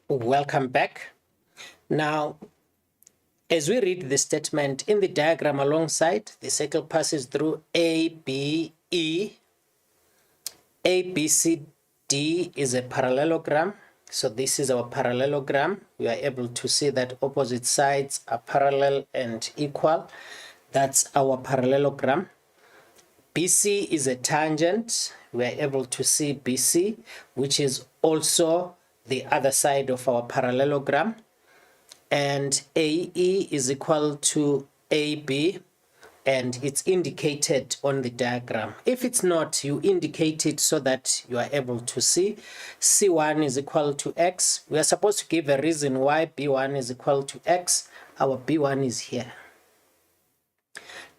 Welcome back. Now, as we read the statement in the diagram alongside, the circle passes through A, B, E. A, B, C, D is a parallelogram. So this is our parallelogram. We are able to see that opposite sides are parallel and equal. That's our parallelogram. BC is a tangent. We are able to see BC, which is also the other side of our parallelogram. And AE is equal to AB, and it's indicated on the diagram. If it's not, you indicate it so that you are able to see. C1 is equal to X. We are supposed to give a reason why B1 is equal to X. Our B1 is here.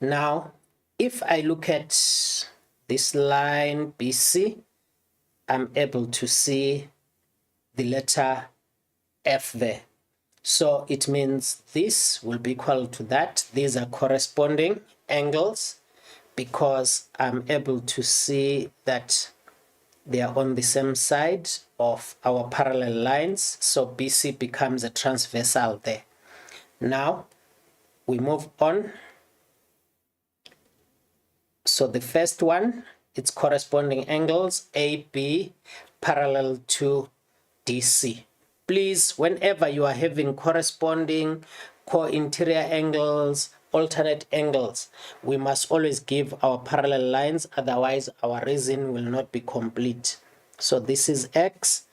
Now, if I look at this line BC, I'm able to see the letter F there. So it means this will be equal to that. These are corresponding angles because I'm able to see that they are on the same side of our parallel lines. So BC becomes a transversal there. Now we move on. So the first one, it's corresponding angles AB parallel to DC. Please, whenever you are having corresponding co-interior angles, alternate angles, we must always give our parallel lines, otherwise our reason will not be complete. So this is X.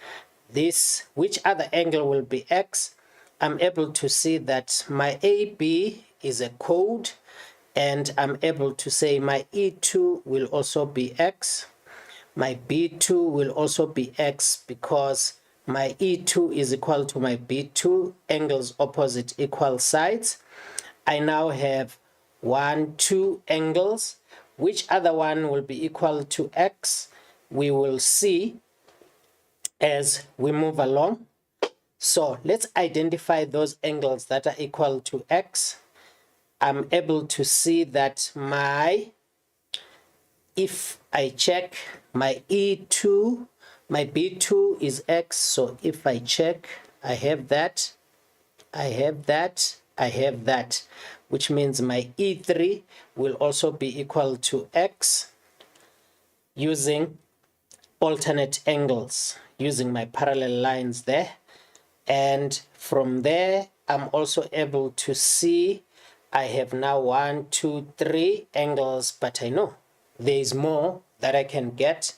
This, which other angle will be X? I'm able to see that my AB is a chord, and I'm able to say my E2 will also be X. My B2 will also be X because my E2 is equal to my B2, angles opposite equal sides. I now have 1, 2 angles. Which other one will be equal to X? We will see as we move along. So let's identify those angles that are equal to X. I'm able to see that if I check my E2, my B2 is X. So if I check, I have that, I have that, I have that, which means my E3 will also be equal to X using alternate angles, using my parallel lines there. And from there, I'm also able to see I have now 1, 2, 3 angles, but I know there is more that I can get.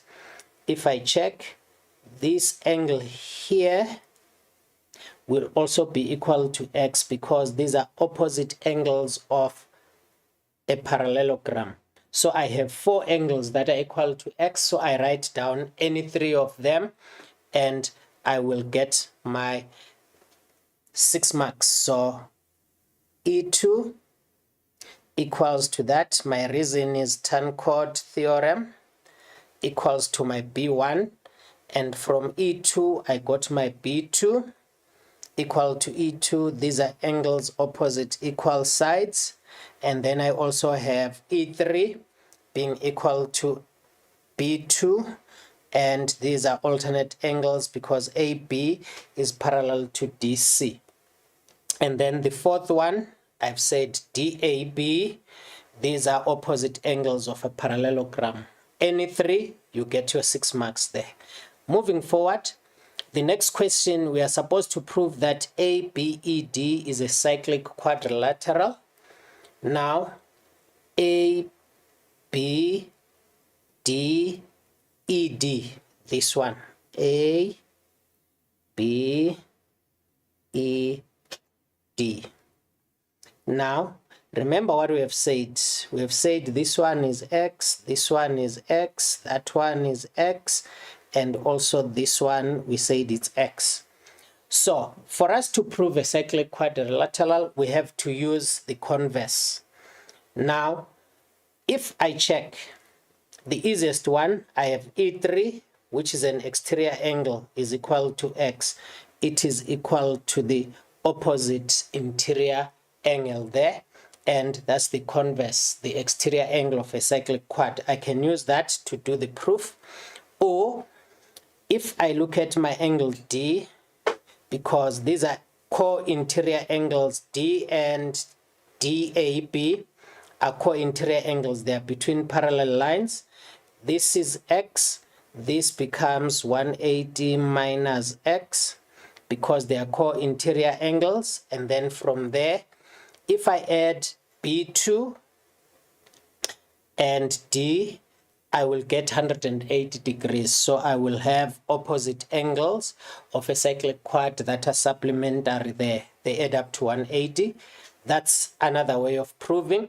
If I check, this angle here will also be equal to X because these are opposite angles of a parallelogram. So I have 4 angles that are equal to X, so I write down any 3 of them and I will get my 6 marks. So E2 equals to that. My reason is Tan-Chord theorem equals to my B1. And from E2, I got my B2 equal to E2. These are angles opposite equal sides. And then I also have E3 being equal to B2. And these are alternate angles because AB is parallel to DC. And then the fourth one, I've said DAB. These are opposite angles of a parallelogram. Any 3, you get your 6 marks there. Moving forward, the next question, we are supposed to prove that ABED is a cyclic quadrilateral. Now, ABDED, this one, ABED. Now, remember what we have said. We have said this one is X, this one is X, that one is X, and also this one, we said it's X. So, for us to prove a cyclic quadrilateral, we have to use the converse. Now, if I check the easiest one, I have E3, which is an exterior angle, is equal to X. It is equal to the opposite interior angle there, and that's the converse, the exterior angle of a cyclic quad. I can use that to do the proof. Or if I look at my angle D, because these are co-interior angles. D and DAB are co-interior angles. They are between parallel lines. This is X. This becomes 180 minus X because they are co-interior angles. And then from there, if I add B2 and D, I will get 180 degrees. So I will have opposite angles of a cyclic quad that are supplementary there. They add up to 180. That's another way of proving.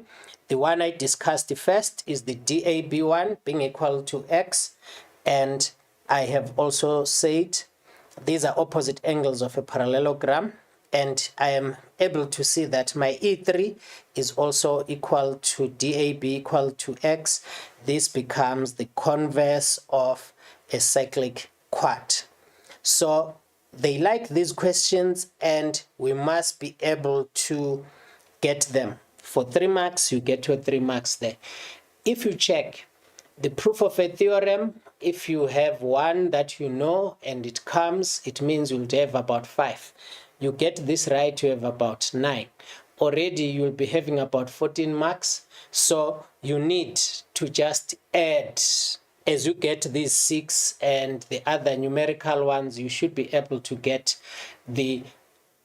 The one I discussed first is the DAB one being equal to X. And I have also said these are opposite angles of a parallelogram. And I am able to see that my E3 is also equal to DAB equal to X. This becomes the converse of a cyclic quad. So they like these questions and we must be able to get them. For 3 marks, you get your 3 marks there. If you check the proof of a theorem, if you have one that you know and it comes, it means you'll have about 5. You get this right, you have about 9. Already you'll be having about 14 marks. So you need to just add. As you get these 6 and the other numerical ones, you should be able to get the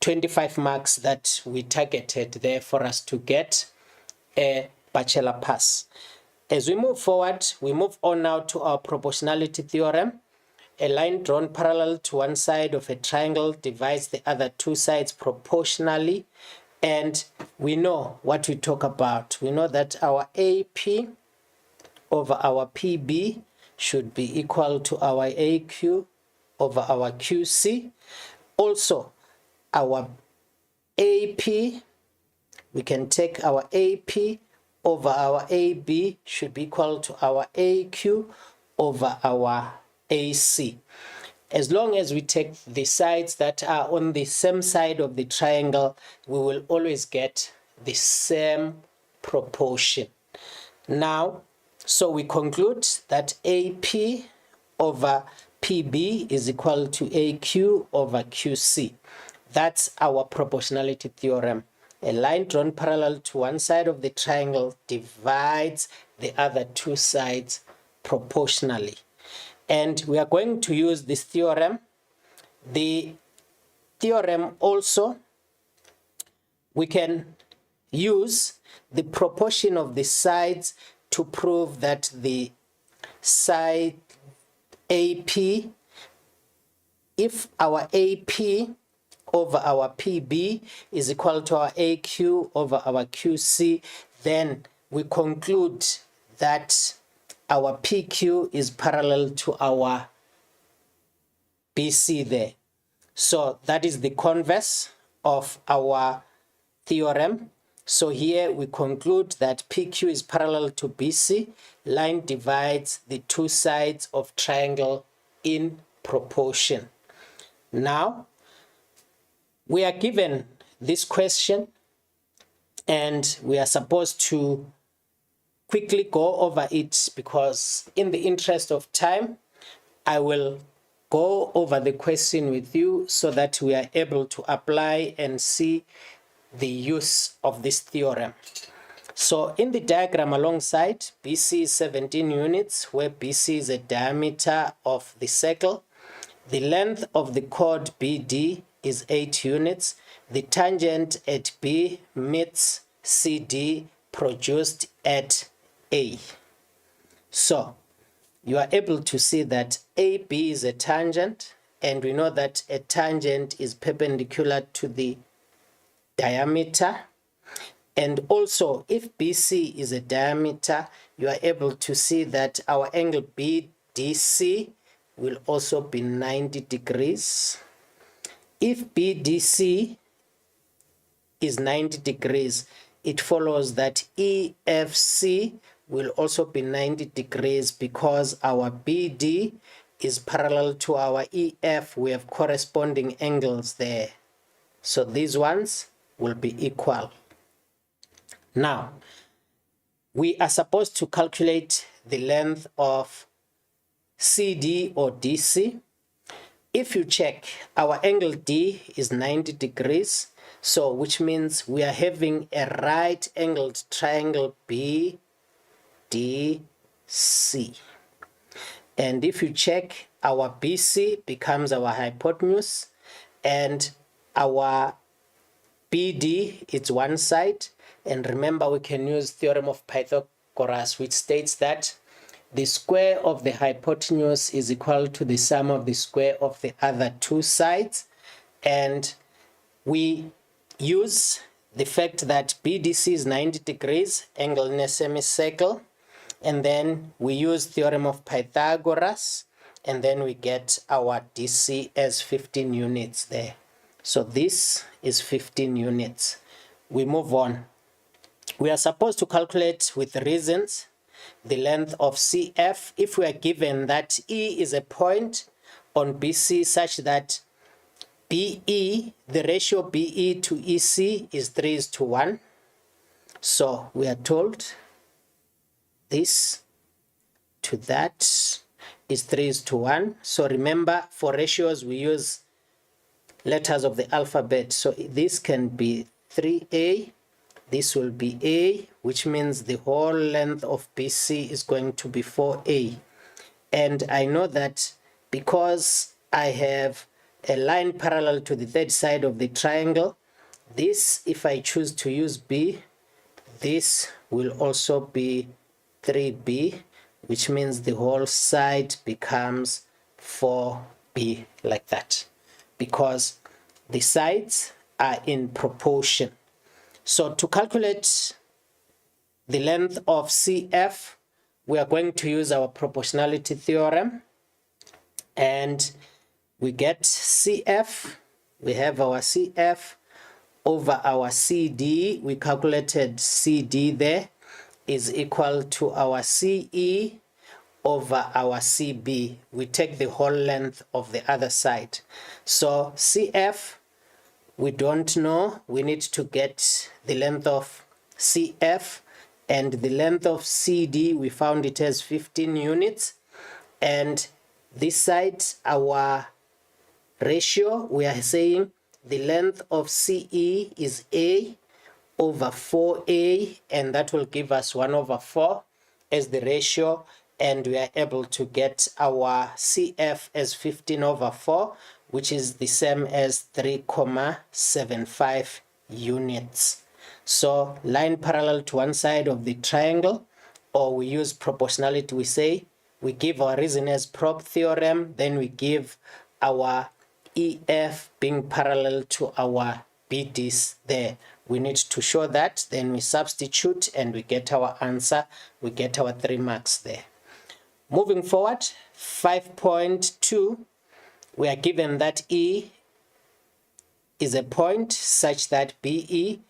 25 marks that we targeted there for us to get a bachelor pass. As we move forward, we move on now to our proportionality theorem. A line drawn parallel to one side of a triangle divides the other 2 sides proportionally. And we know what we talk about. We know that our AP over our PB should be equal to our AQ over our QC. Also, our AP, we can take our AP over our AB should be equal to our AQ over our AC. As long as we take the sides that are on the same side of the triangle, we will always get the same proportion. Now, so we conclude that AP over PB is equal to AQ over QC. That's our proportionality theorem. A line drawn parallel to one side of the triangle divides the other 2 sides proportionally. And we are going to use this theorem. The theorem also, we can use the proportion of the sides to prove that the side AP, if our AP over our PB is equal to our AQ over our QC, then we conclude that our PQ is parallel to our BC there. So that is the converse of our theorem. So here we conclude that PQ is parallel to BC. Line divides the 2 sides of triangle in proportion. Now, we are given this question and we are supposed to quickly go over it because in the interest of time, I will go over the question with you so that we are able to apply and see the use of this theorem. So in the diagram alongside, BC is 17 units, where BC is a diameter of the circle. The length of the chord BD is 8 units. The tangent at B meets CD produced at A. So you are able to see that AB is a tangent, and we know that a tangent is perpendicular to the diameter. And also, if BC is a diameter, you are able to see that our angle BDC will also be 90 degrees. If BDC is 90 degrees, it follows that EFC will also be 90 degrees because our BD is parallel to our EF. We have corresponding angles there. So these ones will be equal. Now, we are supposed to calculate the length of CD or DC. if you check, our angle D is 90 degrees. So which means we are having a right angled triangle BDC. And if you check, our BC becomes our hypotenuse, and our BD, it's one side. And remember, we can use theorem of Pythagoras, which states that the square of the hypotenuse is equal to the sum of the square of the other two sides. And we use the fact that BDC is 90 degrees, angle in a semicircle, and then we use theorem of Pythagoras, and then we get our DC as 15 units there. So this is 15 units. We move on. We are supposed to calculate with reasons the length of CF if we are given that E is a point on BC such that BE, the ratio BE to EC is 3:1. So we are told this to that is 3:1. So remember, for ratios we use letters of the alphabet. So this can be 3A, this will be A, which means the whole length of BC is going to be 4A. And I know that because I have a line parallel to the third side of the triangle, this, if I choose to use B, this will also be 3B, which means the whole side becomes 4B, like that, because the sides are in proportion. So to calculate the length of CF, we are going to use our proportionality theorem, and we get CF, we have our CF over our CD, we calculated CD there, is equal to our CE over our CB. We take the whole length of the other side. So CF, we don't know, we need to get the length of CF, and the length of CD, we found it as 15 units. And this side, our ratio, we are saying the length of CE is A over 4A, and that will give us 1/4 as the ratio, and we are able to get our CF as 15/4, which is the same as 3,75 units. So line parallel to one side of the triangle, or we use proportionality, we say, we give our reason as prop theorem, then we give our EF being parallel to our BDs there. We need to show that, then we substitute and we get our answer, we get our 3 marks there. Moving forward, 5.2, we are given that E is a point such that BE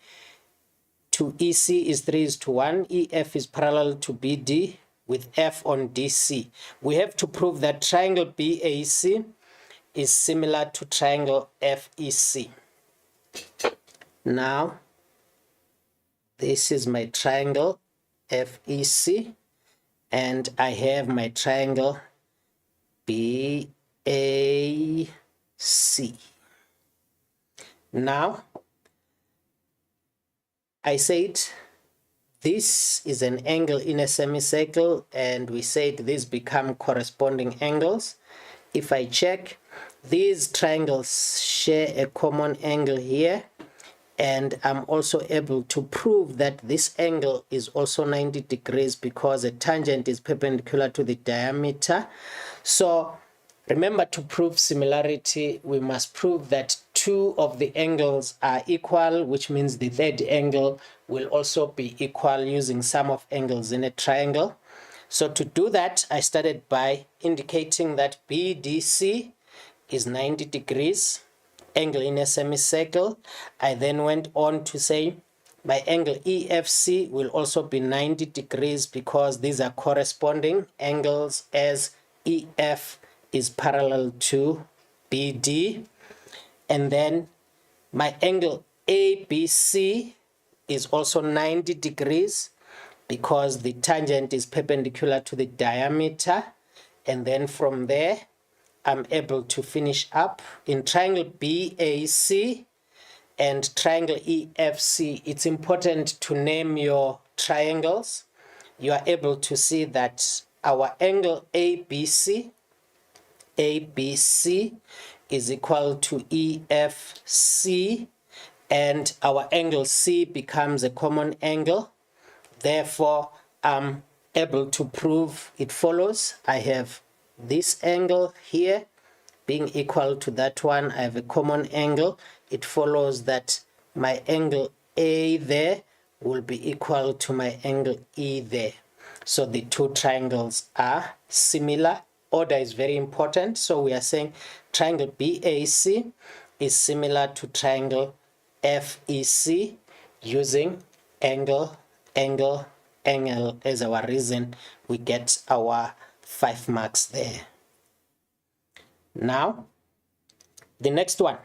to EC is 3:1, EF is parallel to BD with F on DC. We have to prove that triangle BAC is similar to triangle FEC. Now, this is my triangle FEC, and I have my triangle BAC. Now, I said this is an angle in a semicircle, and we said these become corresponding angles. If I check, these triangles share a common angle here, and I'm also able to prove that this angle is also 90 degrees because a tangent is perpendicular to the diameter. So remember, to prove similarity, we must prove that two of the angles are equal, which means the third angle will also be equal using sum of angles in a triangle. So to do that, I started by indicating that BDC is 90 degrees, angle in a semicircle. I then went on to say my angle EFC will also be 90 degrees because these are corresponding angles, as EF is parallel to BD. And then my angle ABC is also 90 degrees because the tangent is perpendicular to the diameter. And then from there, I'm able to finish up. In triangle BAC and triangle EFC, it's important to name your triangles. You are able to see that our angle ABC is equal to EFC, and our angle C becomes a common angle. Therefore, I'm able to prove it follows. I have this angle here being equal to that one. I have a common angle. It follows that my angle A there will be equal to my angle E there. So the two triangles are similar. Order is very important. So we are saying triangle BAC is similar to triangle FEC using angle as our reason. We get our 5 marks there. Now, the next one.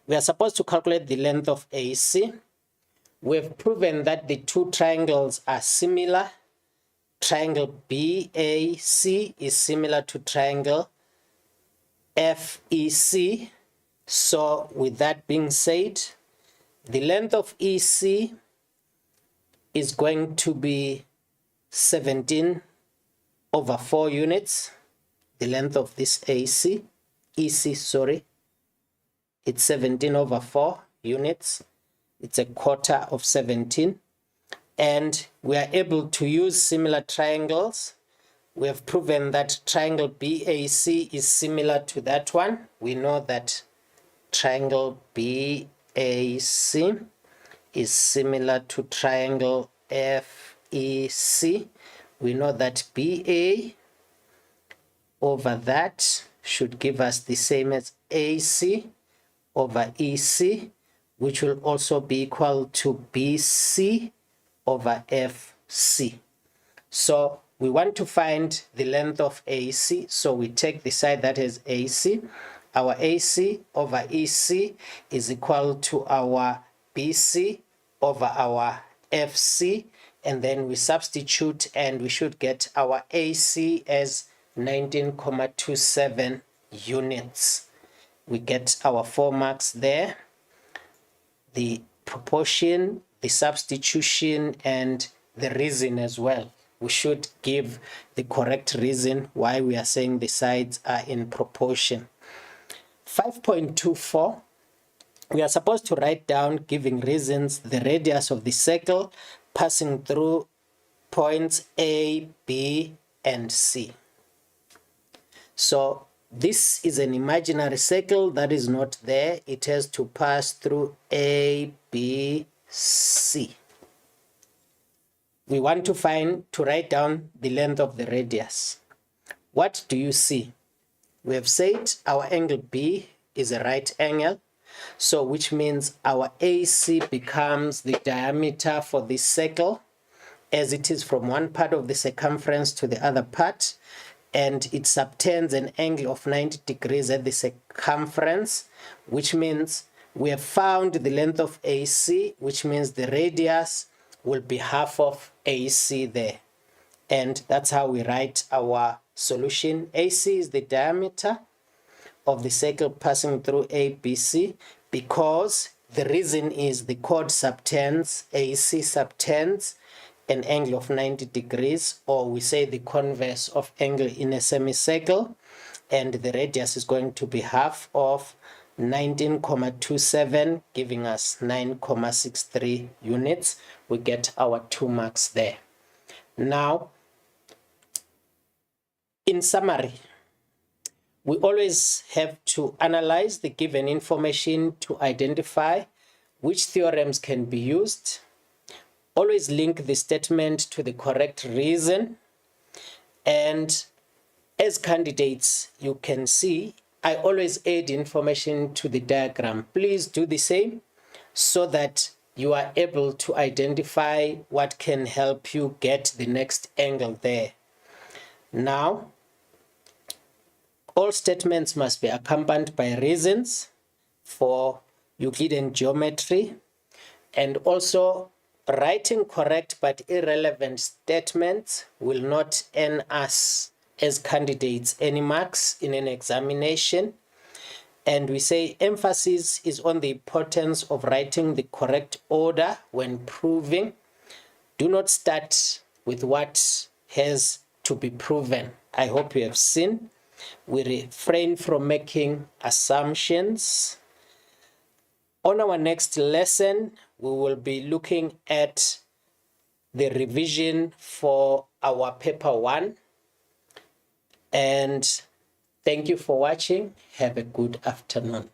We are supposed to calculate the length of AC. We've proven that the two triangles are similar. Triangle BAC is similar to triangle FEC. So with that being said, the length of EC is going to be 17 over 4 units. The length of this EC, sorry, it's 17 over 4 units. It's a quarter of 17. And we are able to use similar triangles. We have proven that triangle BAC is similar to that one. We know that triangle BAC is similar to triangle FEC. We know that BA over that should give us the same as AC over EC, which will also be equal to BC over FC. So we want to find the length of AC, so we take the side that is AC. Our AC over EC is equal to our BC over our FC, and then we substitute and we should get our AC as 19.27 units. We get our 4 marks there. The proportion, the substitution, and the reason as well. We should give the correct reason why we are saying the sides are in proportion. 5.24, we are supposed to write down, giving reasons, the radius of the circle passing through points A, B, and C. So this is an imaginary circle that is not there. It has to pass through A, B, C. We want to write down the length of the radius. What do you see? We have said our angle B is a right angle, so which means our AC becomes the diameter for this circle, as it is from one part of the circumference to the other part, and it subtends an angle of 90 degrees at the circumference, which means we have found the length of AC, which means the radius will be half of AC there. And that's how we write our solution. AC is the diameter of the circle passing through ABC, because the reason is the chord subtends, AC subtends an angle of 90 degrees, or we say the converse of angle in a semicircle, and the radius is going to be half of 19.27, giving us 9.63 units. We get our 2 marks there. Now, in summary, we always have to analyze the given information to identify which theorems can be used. Always link the statement to the correct reason. And as candidates, you can see, I always add information to the diagram. Please do the same so that you are able to identify what can help you get the next angle there. Now, all statements must be accompanied by reasons for Euclidean geometry, and also writing correct but irrelevant statements will not earn us as candidates any marks in an examination. And we say emphasis is on the importance of writing the correct order when proving. Do not start with what has to be proven. I hope you have seen. We refrain from making assumptions. On our next lesson, we will be looking at the revision for our paper 1. And thank you for watching. Have a good afternoon.